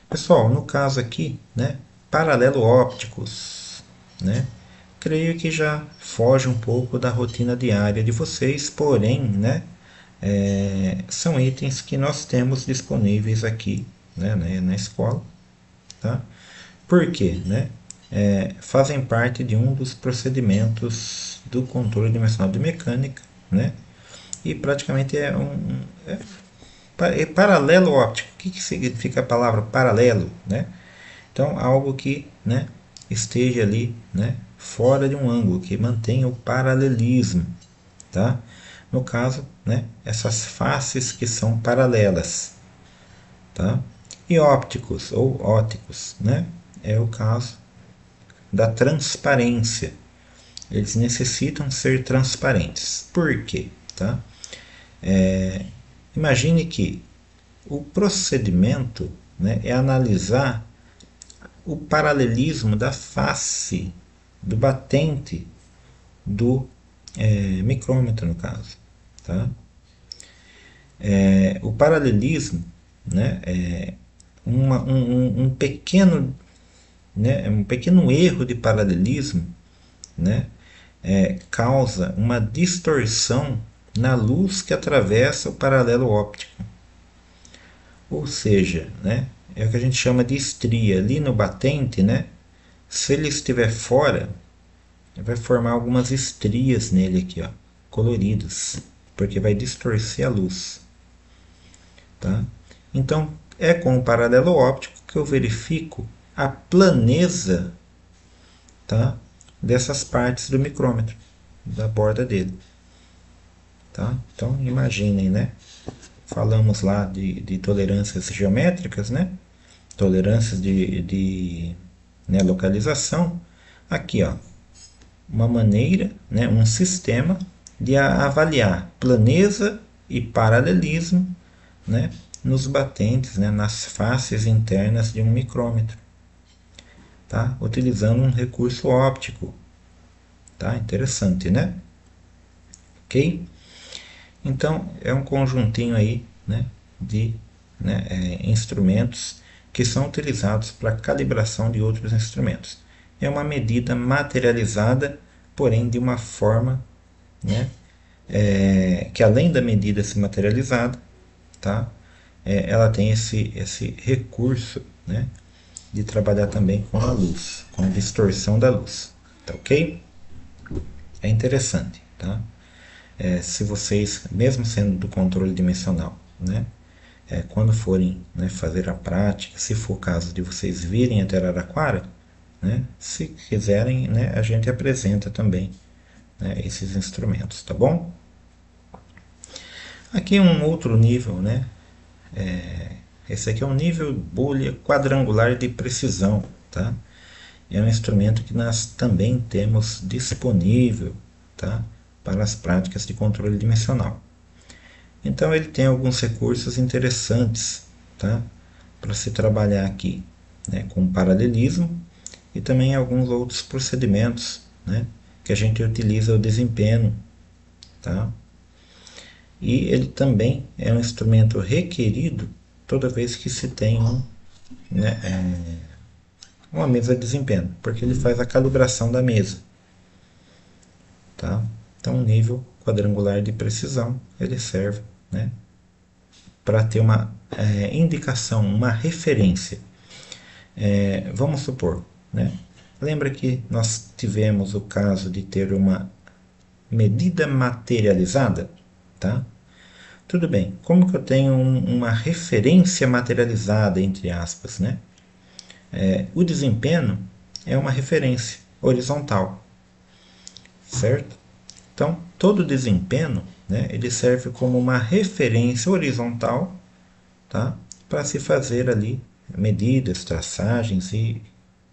Pessoal, no caso aqui, né, paralelo ópticos, né? Creio que já foge um pouco da rotina diária de vocês, porém, né, são itens que nós temos disponíveis aqui, né, na escola, tá? Por quê? Né? Fazem parte de um dos procedimentos do controle dimensional de mecânica, né? E praticamente é paralelo óptico. O que significa a palavra paralelo? Né? Então, algo que, né, esteja ali, né, fora de um ângulo, que mantenha o paralelismo. Tá? No caso, né, essas faces que são paralelas. Tá? E ópticos ou óticos, né? É o caso da transparência. Eles necessitam ser transparentes. Por quê? Tá? Imagine que o procedimento, né, é analisar o paralelismo da face, do batente do micrômetro, no caso. Tá? O paralelismo, né, é um pequeno, né, um pequeno erro de paralelismo, né, causa uma distorção na luz que atravessa o paralelo óptico. Ou seja, né, é o que a gente chama de estria. Ali no batente, né, se ele estiver fora, vai formar algumas estrias nele aqui, ó, coloridas, porque vai distorcer a luz. Tá? Então, é com o paralelo óptico que eu verifico a planeza, tá, dessas partes do micrômetro, da borda dele. Tá? Então, imaginem, né? Falamos lá de tolerâncias geométricas, né? Tolerâncias de né, localização. Aqui, ó, uma maneira, né, um sistema de avaliar planeza e paralelismo, né, nos batentes, né, nas faces internas de um micrômetro, tá? Utilizando um recurso óptico. Tá? Interessante, né? Ok? Então, é um conjuntinho aí, né, de instrumentos que são utilizados para calibração de outros instrumentos. É uma medida materializada, porém de uma forma, né, que além da medida se materializada, tá, ela tem esse recurso, né, de trabalhar também com a luz, com a distorção da luz. Tá ok? É interessante, tá? Se vocês, mesmo sendo do controle dimensional, né, quando forem, né, fazer a prática, se for o caso de vocês virem até Araraquara, né, se quiserem, né, a gente apresenta também, né, esses instrumentos, tá bom? Aqui um outro nível, né? Esse aqui é um nível bolha quadrangular de precisão, tá? É um instrumento que nós também temos disponível, tá, para as práticas de controle dimensional. Então ele tem alguns recursos interessantes, tá, para se trabalhar aqui, né, com paralelismo e também alguns outros procedimentos, né, que a gente utiliza o desempenho, tá? E ele também é um instrumento requerido toda vez que se tem né, uma mesa de desempenho, porque ele faz a calibração da mesa. Tá? Então, um nível quadrangular de precisão, ele serve, né, para ter uma indicação, uma referência. Vamos supor, né, lembra que nós tivemos o caso de ter uma medida materializada? Tá? Tudo bem, como que eu tenho uma referência materializada, entre aspas, né? O desempenho é uma referência horizontal, certo? Então, todo desempenho, né, ele serve como uma referência horizontal, tá, para se fazer ali medidas, traçagens e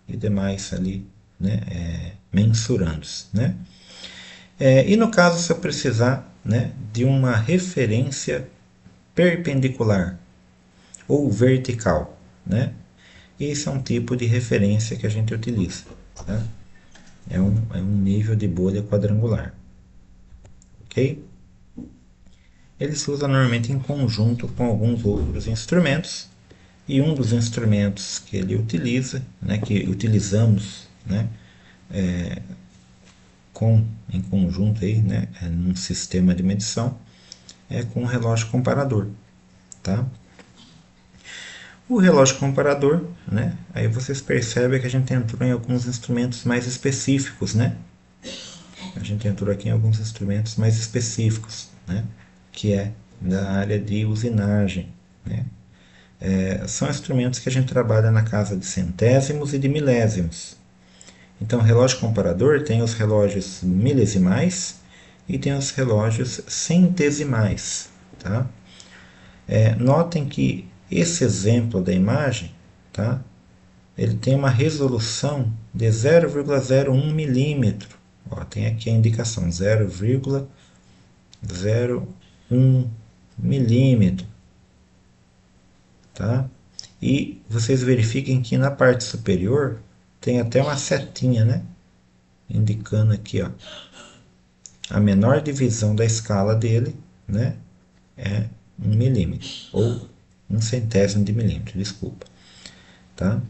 demais ali, né, mensurandos, né? E no caso, se eu precisar, né, de uma referência perpendicular ou vertical, né? Esse é um tipo de referência que a gente utiliza. Tá? É um nível de bolha quadrangular. Ok? Ele se usa normalmente em conjunto com alguns outros instrumentos. E um dos instrumentos que ele utiliza, né, que utilizamos, né, em conjunto aí, né, num sistema de medição, é com o relógio comparador. Tá? O relógio comparador, né, aí vocês percebem que a gente entrou em alguns instrumentos mais específicos, né? A gente entrou aqui em alguns instrumentos mais específicos, né, que é da área de usinagem, né? São instrumentos que a gente trabalha na casa de centésimos e de milésimos. Então, o relógio comparador tem os relógios milesimais e tem os relógios centesimais. Tá? Notem que Esse exemplo da imagem, tá? Ele tem uma resolução de 0,01 milímetro. Ó, tem aqui a indicação 0,01 milímetro, tá? E vocês verifiquem que na parte superior tem até uma setinha, né? Indicando aqui, ó, a menor divisão da escala dele, né? É 1 milímetro, ou 1/100º de milímetro, desculpa, tá?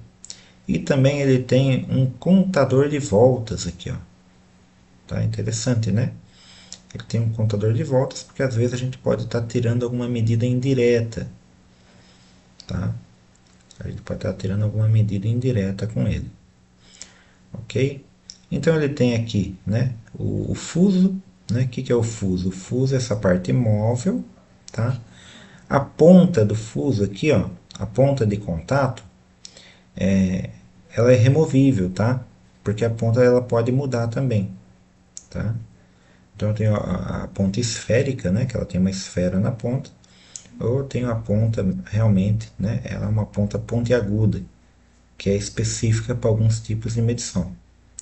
E também ele tem um contador de voltas aqui, ó. Tá interessante, né? Ele tem um contador de voltas porque às vezes a gente pode estar tirando alguma medida indireta, tá? A gente pode estar tirando alguma medida indireta com ele, ok? Então ele tem aqui, né, o fuso, né? O que é o fuso? O fuso é essa parte móvel, tá? A ponta do fuso aqui, ó, a ponta de contato, ela é removível, tá? Porque a ponta ela pode mudar também, tá? Então eu tenho a ponta esférica, né? Que ela tem uma esfera na ponta, ou eu tenho a ponta realmente, né? Ela é uma ponta pontiaguda, que é específica para alguns tipos de medição,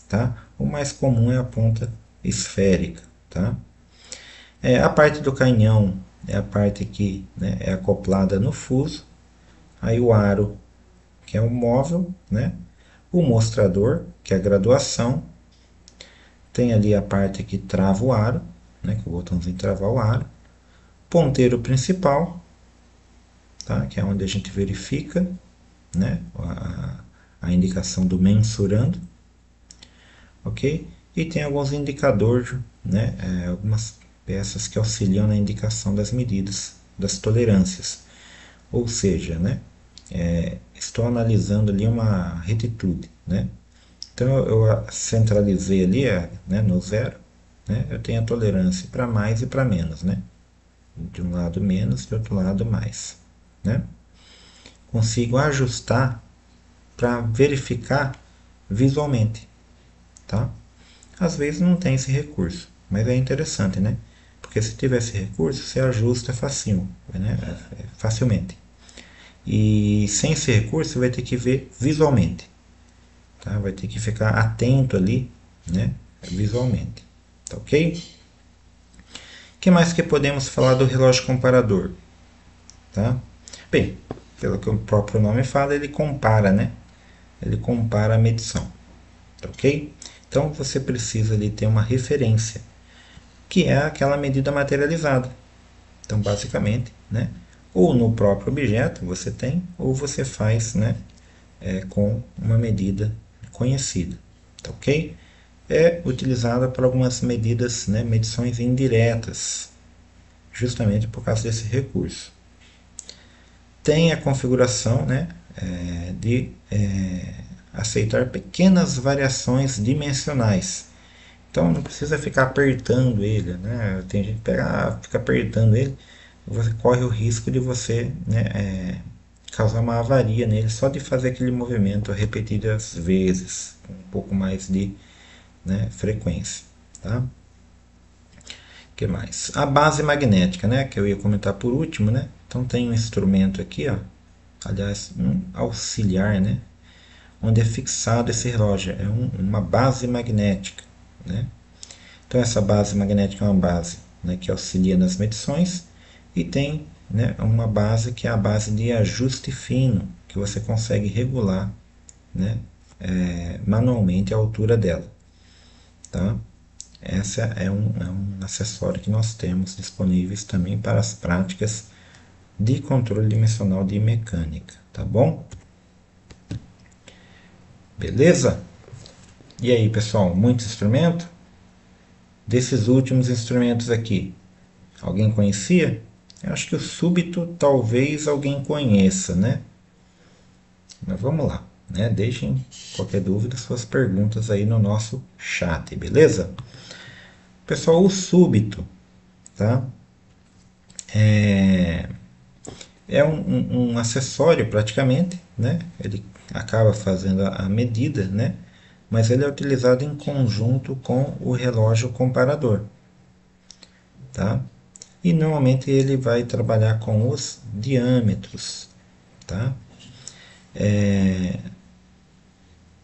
tá? O mais comum é a ponta esférica, tá? A parte do canhão é a parte que, né, é acoplada no fuso. Aí o aro, que é o móvel, né? O mostrador, que é a graduação. Tem ali a parte que trava o aro, né? Que é o botãozinho travar o aro. Ponteiro principal, tá? Que é onde a gente verifica, né, a indicação do mensurando, ok? E tem alguns indicadores, né, algumas peças que auxiliam na indicação das medidas, das tolerâncias. Ou seja, né, estou analisando ali uma retitude, né? Então eu centralizei ali, né, no zero, né, eu tenho a tolerância para mais e para menos, né? De um lado menos, do outro lado mais, né? Consigo ajustar para verificar visualmente, tá? Às vezes não tem esse recurso, mas é interessante, né? Porque se tiver esse recurso, você ajusta facinho, né? Facilmente. E sem esse recurso, você vai ter que ver visualmente, tá? Vai ter que ficar atento ali, né? Visualmente, tá ok? O que mais que podemos falar do relógio comparador? Tá? Bem, pelo que o próprio nome fala, ele compara, né? Ele compara a medição, tá ok? Então você precisa ali ter uma referência, que é aquela medida materializada. Então basicamente, né? Ou no próprio objeto você tem, ou você faz, né? Com uma medida conhecida, tá ok? É utilizada para algumas medidas, né? Medições indiretas, justamente por causa desse recurso. Tem a configuração, né, de aceitar pequenas variações dimensionais. Então não precisa ficar apertando ele, né? Tem gente que fica apertando ele, você corre o risco de você, né, causar uma avaria nele só de fazer aquele movimento repetidas vezes, com um pouco mais de, né, frequência, tá? Que mais? A base magnética, né, que eu ia comentar por último, né? Então tem um instrumento aqui, ó, aliás, um auxiliar, né, onde é fixado esse relógio, é uma base magnética, né? Então essa base magnética é uma base, né, que auxilia nas medições, e tem, né, uma base que é a base de ajuste fino, que você consegue regular, né, manualmente a altura dela, tá? Essa é um acessório que nós temos disponíveis também para as práticas de controle dimensional de mecânica, tá bom? Beleza? E aí, pessoal, muito instrumento? Desses últimos instrumentos aqui, alguém conhecia? Eu acho que o súbito talvez alguém conheça, né? Mas vamos lá, né? Deixem qualquer dúvida, suas perguntas aí no nosso chat, beleza? Pessoal, o súbito, tá? É um acessório praticamente, né? Ele acaba fazendo a medida, né? Mas ele é utilizado em conjunto com o relógio comparador, tá? E normalmente ele vai trabalhar com os diâmetros, tá?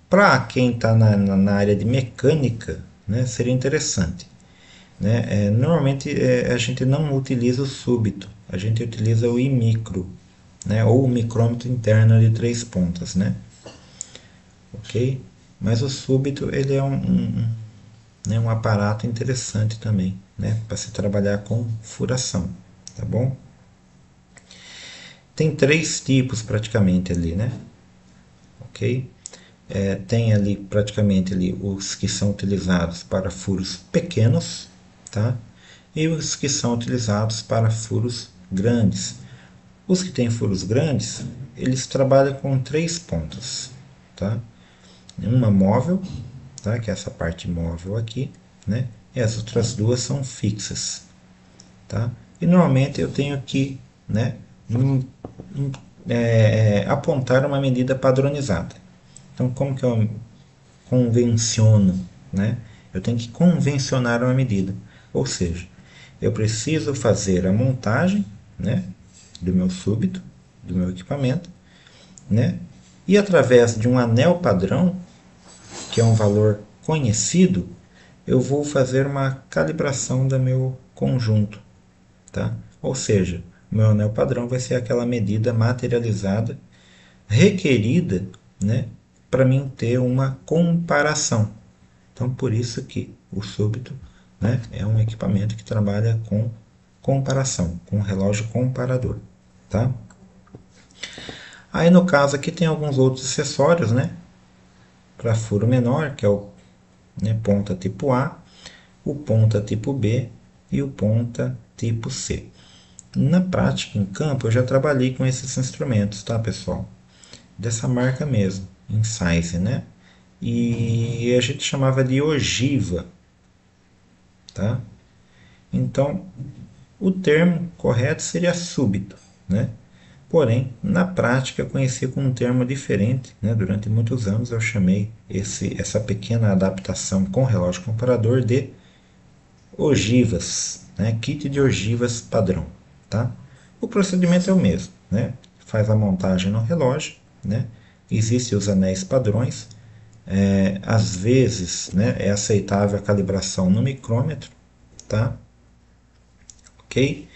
Para quem está na área de mecânica, né, seria interessante, né? Normalmente a gente não utiliza o súbito, a gente utiliza o imicro, né, ou o micrômetro interno de 3 pontas, né? Ok? Mas o súbito ele é né, um aparato interessante também, né, para se trabalhar com furação, tá bom? Tem 3 tipos praticamente ali, né? Ok? Tem ali praticamente ali os que são utilizados para furos pequenos, tá? E os que são utilizados para furos grandes. Os que têm furos grandes, eles trabalham com 3 pontas, tá? Uma móvel, tá? Que é essa parte móvel aqui, né? E as outras duas são fixas, tá? E normalmente eu tenho que, né, apontar uma medida padronizada. Então, como que eu convenciono, né? Eu tenho que convencionar uma medida, ou seja, eu preciso fazer a montagem, né, do meu súbito, do meu equipamento, né? E através de um anel padrão, que é um valor conhecido, eu vou fazer uma calibração do meu conjunto, tá? Ou seja, o meu anel padrão vai ser aquela medida materializada requerida, né, para mim ter uma comparação. Então, por isso que o súbito, né, é um equipamento que trabalha com comparação, com relógio comparador, tá? Aí no caso aqui tem alguns outros acessórios, né, para furo menor, que é o, né, ponta tipo A, o ponta tipo B e o ponta tipo C. Na prática, em campo, eu já trabalhei com esses instrumentos, tá, pessoal? Dessa marca mesmo, Incisive, né? E a gente chamava de ogiva, tá? Então, o termo correto seria súbito, né? Porém, na prática, eu conhecia com um termo diferente, né? Durante muitos anos eu chamei essa pequena adaptação com relógio comparador de ogivas, né? Kit de ogivas padrão, tá? O procedimento é o mesmo, né? Faz a montagem no relógio, né? Existem os anéis padrões. Às vezes, né, é aceitável a calibração no micrômetro, tá? Ok?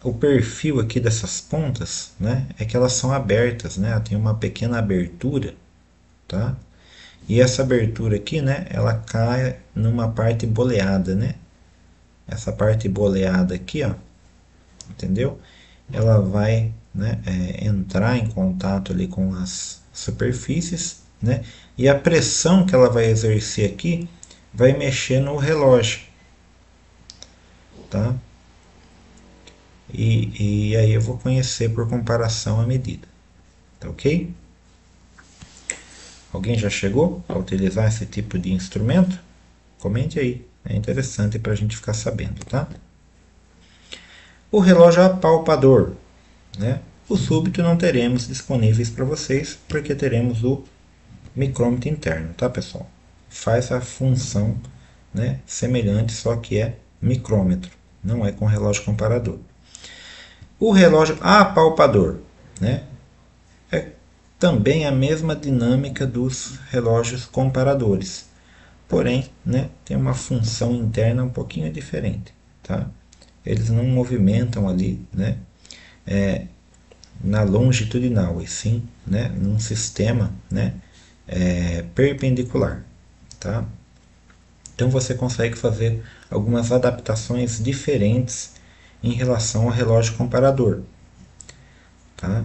O perfil aqui dessas pontas, né, é que elas são abertas, né? Tem uma pequena abertura, tá? E essa abertura aqui, né, ela cai numa parte boleada, né? Essa parte boleada aqui, ó, entendeu? Ela vai, né, entrar em contato ali com as superfícies, né? E a pressão que ela vai exercer aqui vai mexer no relógio, tá? E aí eu vou conhecer por comparação a medida, tá ok? Alguém já chegou a utilizar esse tipo de instrumento? Comente aí, é interessante para a gente ficar sabendo, tá? O relógio apalpador, né? O súbito não teremos disponíveis para vocês, porque teremos o micrômetro interno, tá, pessoal? Faz a função, né, semelhante, só que é micrômetro, não é com relógio comparador. O relógio apalpador, né, é também a mesma dinâmica dos relógios comparadores, porém, né, tem uma função interna um pouquinho diferente, tá? Eles não movimentam ali, né, na longitudinal, e sim, né, num sistema, né, perpendicular, tá? Então você consegue fazer algumas adaptações diferentes em relação ao relógio comparador, tá?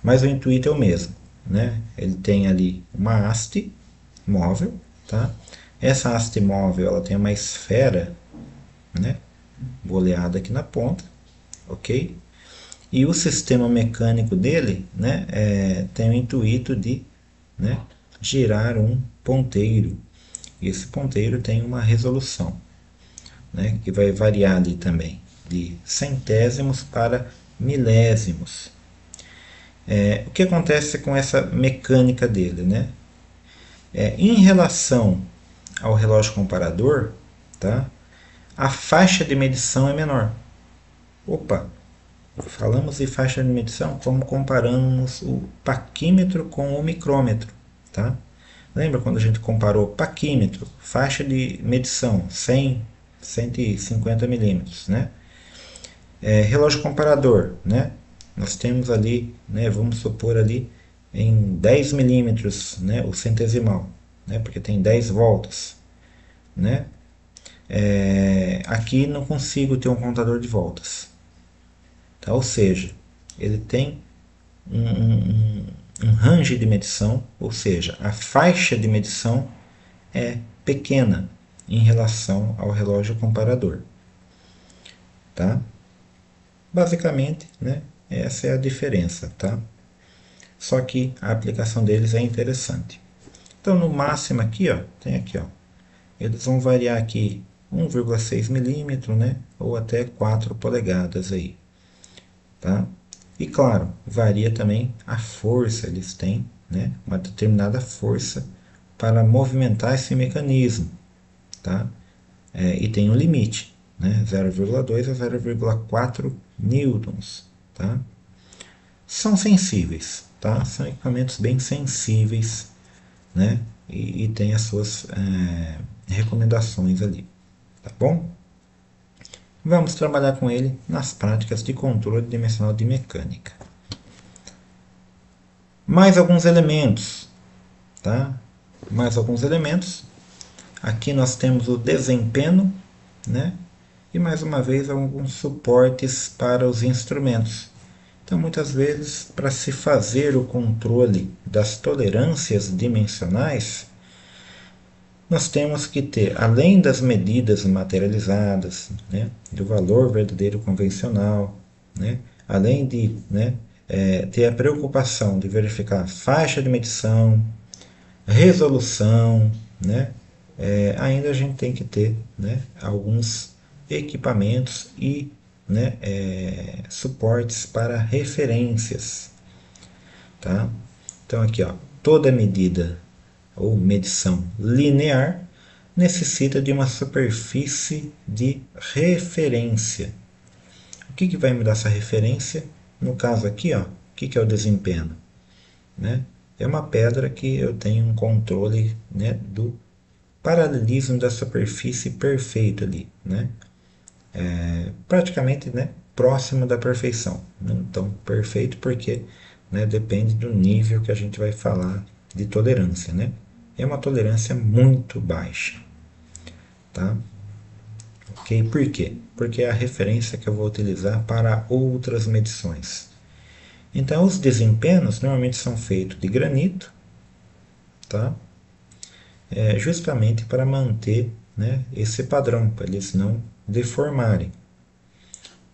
Mas o intuito é o mesmo, né? Ele tem ali uma haste móvel, tá? Essa haste móvel ela tem uma esfera, né, boleada aqui na ponta, ok? E o sistema mecânico dele, né, tem o intuito de, né, girar um ponteiro. E esse ponteiro tem uma resolução, né, que vai variar ali também de centésimos para milésimos. O que acontece com essa mecânica dele, né? Em relação ao relógio comparador, tá, a faixa de medição é menor. Opa, falamos de faixa de medição como comparamos o paquímetro com o micrômetro, tá? Lembra quando a gente comparou paquímetro, faixa de medição 100, 150 milímetros, né? Relógio comparador, né? Nós temos ali, né, vamos supor ali em 10 milímetros, né, o centesimal, né, porque tem 10 voltas, né? Aqui não consigo ter um contador de voltas, tá? Ou seja, ele tem um range de medição, ou seja, a faixa de medição é pequena em relação ao relógio comparador, tá? Basicamente, né, essa é a diferença, tá? Só que a aplicação deles é interessante. Então, no máximo aqui, ó, tem aqui, ó, eles vão variar aqui 1,6 milímetro, né, ou até 4 polegadas aí, tá? E claro, varia também a força, eles têm, né, uma determinada força para movimentar esse mecanismo, tá? E tem um limite, né, 0,2 a 0,4 newtons, tá? São sensíveis, tá? São equipamentos bem sensíveis, né? E tem as suas recomendações ali, tá bom? Vamos trabalhar com ele nas práticas de controle dimensional de mecânica. Mais alguns elementos, tá? Mais alguns elementos. Aqui nós temos o desempenho, né? E mais uma vez alguns suportes para os instrumentos. Então, muitas vezes, para se fazer o controle das tolerâncias dimensionais, nós temos que ter, além das medidas materializadas, né, do valor verdadeiro convencional, né, além de, né, ter a preocupação de verificar faixa de medição, resolução, né, ainda a gente tem que ter, né, alguns equipamentos e, né, suportes para referências, tá? Então aqui, ó, toda medida ou medição linear necessita de uma superfície de referência. O que vai me dar essa referência? No caso aqui, ó, o que é o desempenho? Né? É uma pedra que eu tenho um controle, né, do paralelismo da superfície perfeito ali, né? Praticamente, né, próximo da perfeição. Não tão perfeito porque, né, depende do nível que a gente vai falar de tolerância, né? É uma tolerância muito baixa, tá? Ok? Por quê? Porque é a referência que eu vou utilizar para outras medições. Então, os desempenhos normalmente são feitos de granito, tá? Justamente para manter, né, esse padrão, para eles não deformarem,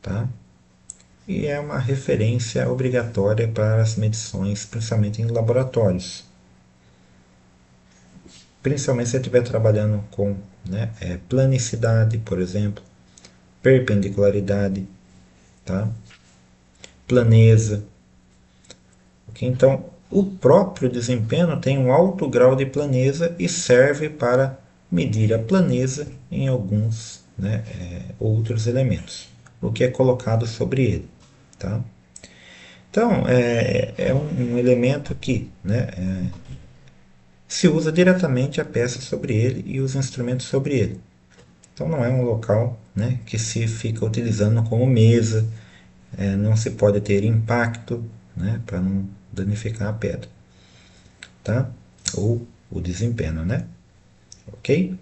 tá? E é uma referência obrigatória para as medições, principalmente em laboratórios. Principalmente se você estiver trabalhando com, né, planicidade, por exemplo, perpendicularidade, tá? Planeza. Okay? Então, o próprio desempenho tem um alto grau de planeza e serve para medir a planeza em alguns, né, outros elementos, o que é colocado sobre ele. Tá? Então, é um elemento que, né, se usa diretamente a peça sobre ele e os instrumentos sobre ele. Então, não é um local, né, que se fica utilizando como mesa, não se pode ter impacto, né, para não danificar a pedra, tá? Ou o desempenho, né? Ok?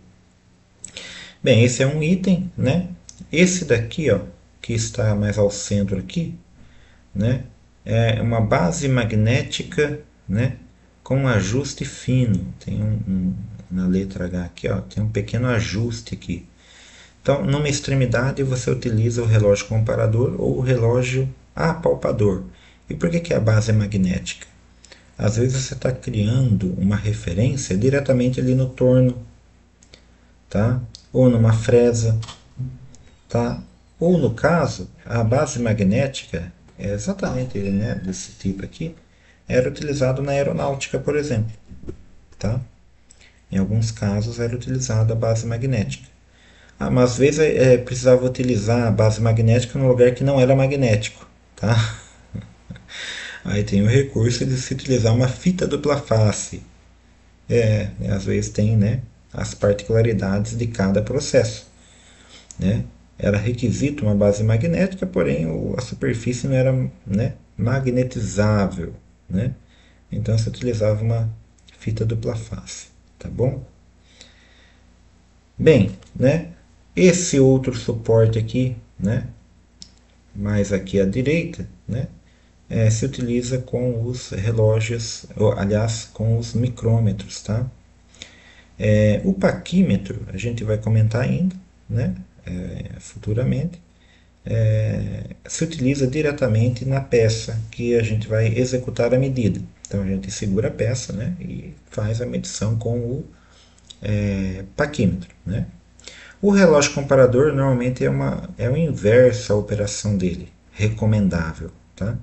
Bem, esse é um item, né? Esse daqui, ó, que está mais ao centro aqui, né, é uma base magnética, né, com ajuste fino. Tem na letra H aqui, ó, tem um pequeno ajuste aqui. Então, numa extremidade você utiliza o relógio comparador ou o relógio apalpador. E por que a base é magnética? Às vezes você está criando uma referência diretamente ali no torno, tá? Ou numa fresa, tá? Ou no caso, a base magnética é exatamente, né, desse tipo aqui, era utilizado na aeronáutica, por exemplo, tá? Em alguns casos era utilizada a base magnética. Mas às vezes precisava utilizar a base magnética no lugar que não era magnético, tá? tá? Aí tem o recurso de se utilizar uma fita dupla face. Às vezes tem, né, as particularidades de cada processo, né? Era requisito uma base magnética, porém a superfície não era, né, magnetizável, né? Então se utilizava uma fita dupla face, tá bom? Bem, né, esse outro suporte aqui, né, mais aqui à direita, né, se utiliza com os relógios, ou, aliás, com os micrômetros, tá? O paquímetro a gente vai comentar ainda, né, futuramente. Se utiliza diretamente na peça que a gente vai executar a medida. Então a gente segura a peça, né, e faz a medição com o paquímetro, né? O relógio comparador normalmente é o inverso a operação dele, recomendável, tá?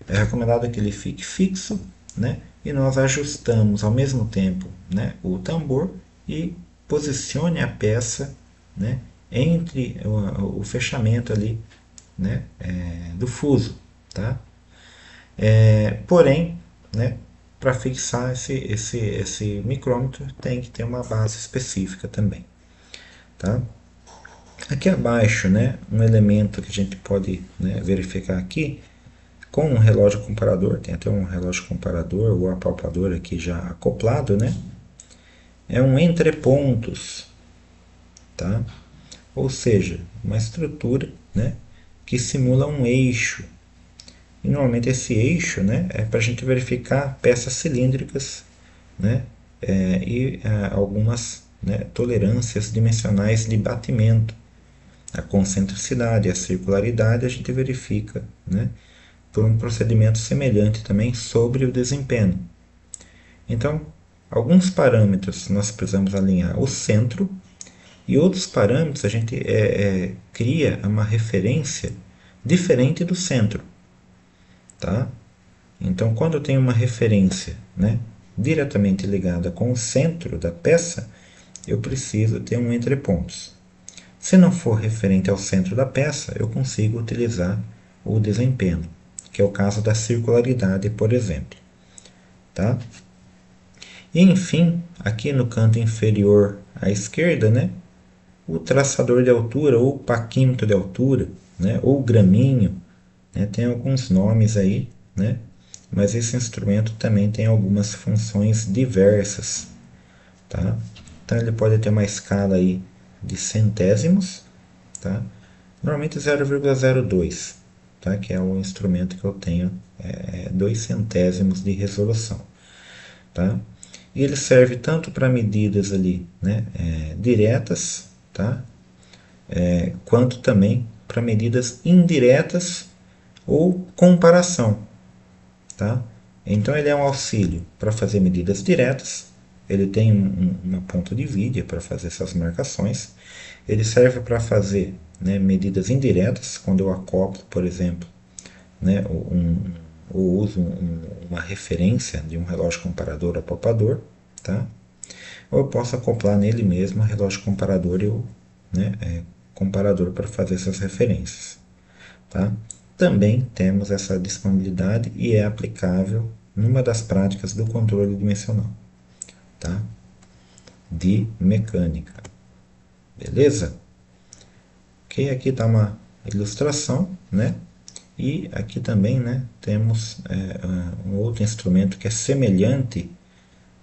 É recomendado que ele fique fixo, né? E nós ajustamos ao mesmo tempo, né, o tambor e posicione a peça, né, entre o fechamento ali, né, do fuso, tá? Porém, né, para fixar esse micrômetro tem que ter uma base específica também, tá? Aqui abaixo, né, um elemento que a gente pode, né, verificar aqui, com um relógio comparador, tem até um relógio comparador ou apalpador aqui já acoplado, né, é um entrepontos, tá? Ou seja, uma estrutura, né, que simula um eixo. E normalmente esse eixo, né, é para a gente verificar peças cilíndricas, né, e algumas, né, tolerâncias dimensionais de batimento. A concentricidade e a circularidade a gente verifica, né, por um procedimento semelhante também sobre o desempenho. Então, alguns parâmetros nós precisamos alinhar o centro e outros parâmetros a gente cria uma referência diferente do centro, tá? Então, quando eu tenho uma referência, né, diretamente ligada com o centro da peça, eu preciso ter um entrepontos. Se não for referente ao centro da peça, eu consigo utilizar o desempenho, que é o caso da circularidade, por exemplo. Tá? E, enfim, aqui no canto inferior à esquerda, né, o traçador de altura, ou paquímetro de altura, né, ou gramíneo, né, tem alguns nomes aí, né, mas esse instrumento também tem algumas funções diversas. Tá? Então ele pode ter uma escala aí de centésimos, tá? Normalmente 0,02, tá? Que é o instrumento que eu tenho, 2 centésimos de resolução. Tá? E ele serve tanto para medidas ali, né, diretas, tá? Quanto também para medidas indiretas ou comparação. Tá? Então ele é um auxílio para fazer medidas diretas. Ele tem uma ponta de vídeo para fazer essas marcações. Ele serve para fazer, né, medidas indiretas, quando eu acoplo, por exemplo, né, ou uso uma referência de um relógio comparador a palpador, tá? Ou eu posso acoplar nele mesmo o relógio comparador e o, né, comparador para fazer essas referências. Tá? Também temos essa disponibilidade e é aplicável numa das práticas do controle dimensional, tá? De mecânica. Beleza? Ok, aqui está uma ilustração, né? E aqui também, né, temos um outro instrumento que é semelhante,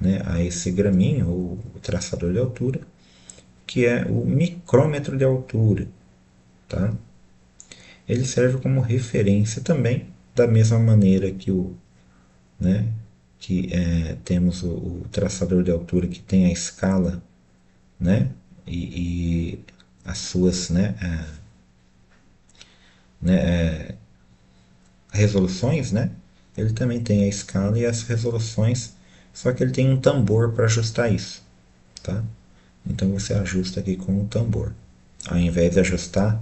né, a esse gramíneo, ou o traçador de altura, que é o micrômetro de altura. Tá? Ele serve como referência também, da mesma maneira que né, temos o traçador de altura que tem a escala, né, e as suas, resoluções, né? Ele também tem a escala e as resoluções, só que ele tem um tambor para ajustar isso, tá? Então você ajusta aqui com o tambor, ao invés de ajustar,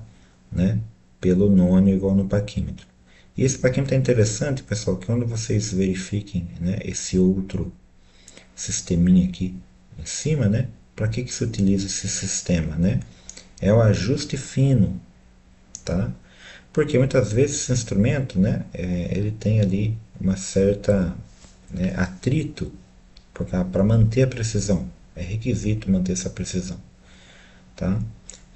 né, pelo nônio igual no paquímetro. E esse paquímetro é interessante, pessoal, que quando vocês verifiquem, né, esse outro sisteminha aqui em cima, né, para que se utiliza esse sistema, né? É o ajuste fino, tá? Porque muitas vezes esse instrumento, né, ele tem ali uma certa, né, atrito para manter a precisão. É requisito manter essa precisão. Tá?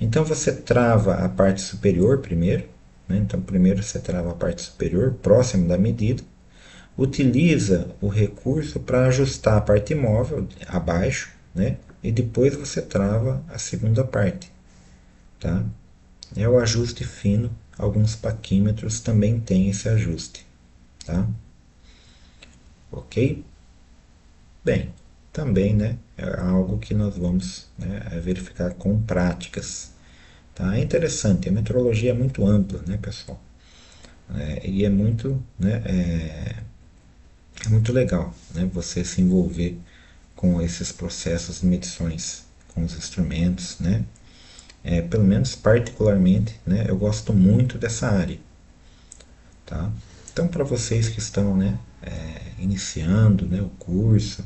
Então você trava a parte superior primeiro. Né? Então primeiro você trava a parte superior, próximo da medida. Utiliza o recurso para ajustar a parte móvel abaixo, né? E depois você trava a segunda parte. Tá? É o ajuste fino. Alguns paquímetros também têm esse ajuste. Tá? Ok? Bem, também, né, é algo que nós vamos, né, verificar com práticas. Tá? É interessante, a metrologia é muito ampla, né, pessoal? E é muito, né, é muito legal, né, você se envolver com esses processos de medições, com os instrumentos, né? Pelo menos particularmente, né, eu gosto muito dessa área. Tá? Então, para vocês que estão, né, iniciando, né, o curso,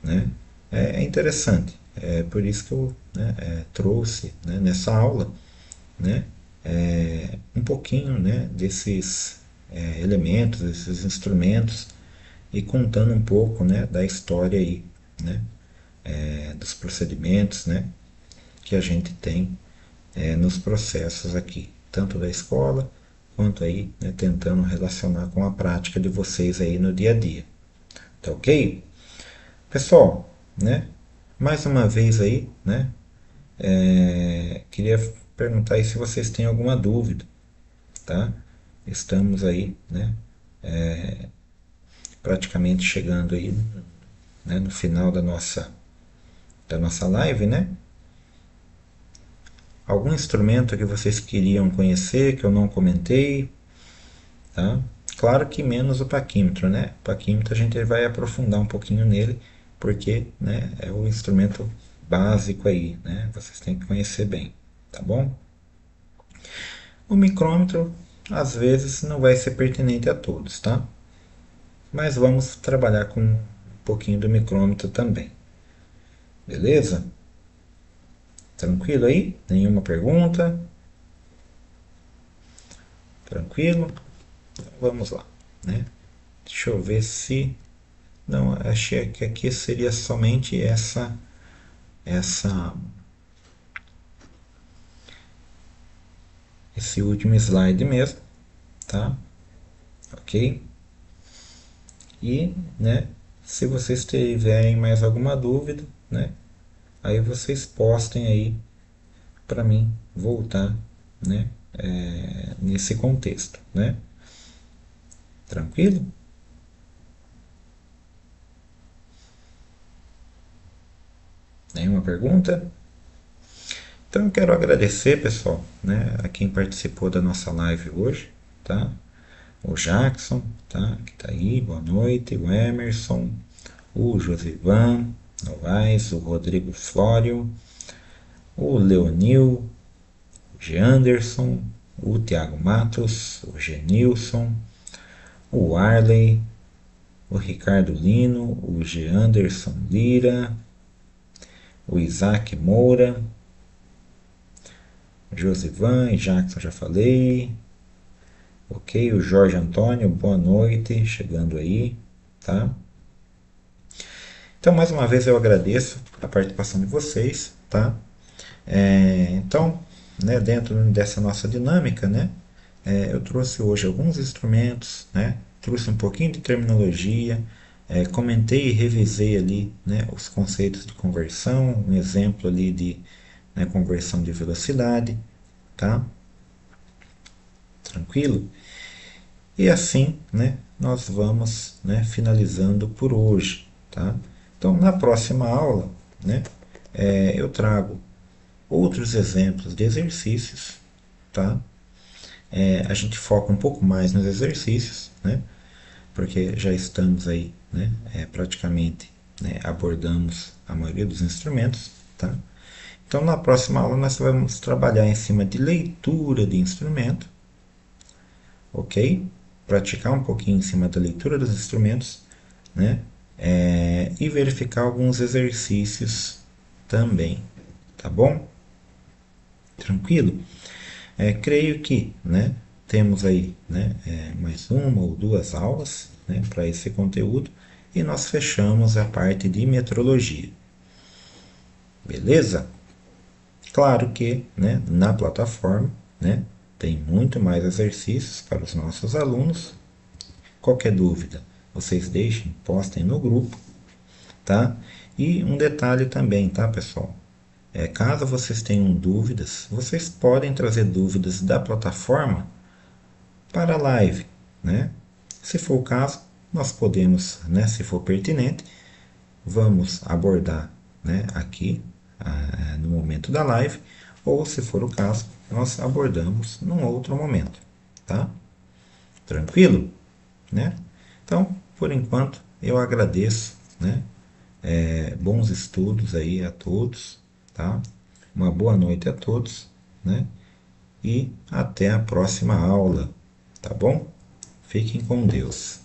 né, é interessante. É por isso que eu, né, trouxe, né, nessa aula, né, um pouquinho, né, desses elementos, desses instrumentos e contando um pouco, né, da história aí, né, dos procedimentos, né, que a gente tem nos processos aqui, tanto da escola quanto aí, né, tentando relacionar com a prática de vocês aí no dia a dia. Tá ok? Pessoal, né? Mais uma vez aí, né? Queria perguntar aí se vocês têm alguma dúvida, tá? Estamos aí, né? Praticamente chegando aí, né, no final da nossa live, né? Algum instrumento que vocês queriam conhecer que eu não comentei, tá? Claro que menos o paquímetro, né? O paquímetro a gente vai aprofundar um pouquinho nele, porque, né, é o instrumento básico aí, né? Vocês têm que conhecer bem, tá bom? O micrômetro, às vezes, não vai ser pertinente a todos, tá? Mas vamos trabalhar com um pouquinho do micrômetro também. Beleza? Tranquilo aí? Nenhuma pergunta? Tranquilo? Então, vamos lá, né? Deixa eu ver se... Não, achei que aqui seria somente essa esse último slide mesmo, tá? Ok? E, né, se vocês tiverem mais alguma dúvida, né, aí vocês postem aí para mim voltar, né, nesse contexto, né? Tranquilo? Nenhuma pergunta? Então eu quero agradecer, pessoal, né, a quem participou da nossa live hoje, tá? O Jackson, tá? Que tá aí, boa noite. O Emerson, o Josivan Novaes, o Rodrigo Flório, o Leonil, o Geanderson, o Thiago Matos, o Genilson, o Arley, o Ricardo Lino, o Geanderson Lira, o Isaac Moura, Josivan e Jackson já falei. Ok, o Jorge Antônio, boa noite, chegando aí, tá? Então, mais uma vez eu agradeço a participação de vocês, tá? Então, né, dentro dessa nossa dinâmica, né, eu trouxe hoje alguns instrumentos, né, trouxe um pouquinho de terminologia, comentei e revisei ali, né, os conceitos de conversão, um exemplo ali de, né, conversão de velocidade, tá? Tranquilo? E assim, né, nós vamos, né, finalizando por hoje, tá? Então, na próxima aula, né, eu trago outros exemplos de exercícios, tá? A gente foca um pouco mais nos exercícios, né? Porque já estamos aí, né, praticamente, né, abordamos a maioria dos instrumentos, tá? Então, na próxima aula, nós vamos trabalhar em cima de leitura de instrumento, ok? Praticar um pouquinho em cima da leitura dos instrumentos, né? E verificar alguns exercícios também, tá bom? Tranquilo? Creio que, né, temos aí, né, mais uma ou duas aulas, né, para esse conteúdo e nós fechamos a parte de metrologia. Beleza? Claro que, né, na plataforma, né, tem muito mais exercícios para os nossos alunos. Qualquer dúvida, vocês deixem, postem no grupo, tá? E um detalhe também, tá, pessoal? Caso vocês tenham dúvidas, vocês podem trazer dúvidas da plataforma para a live, né? Se for o caso, nós podemos, né, se for pertinente, vamos abordar, né, aqui no momento da live, ou se for o caso, nós abordamos num outro momento, tá? Tranquilo? Né? Então, por enquanto, eu agradeço, né? Bons estudos aí a todos, tá? Uma boa noite a todos, né? E até a próxima aula, tá bom? Fiquem com Deus.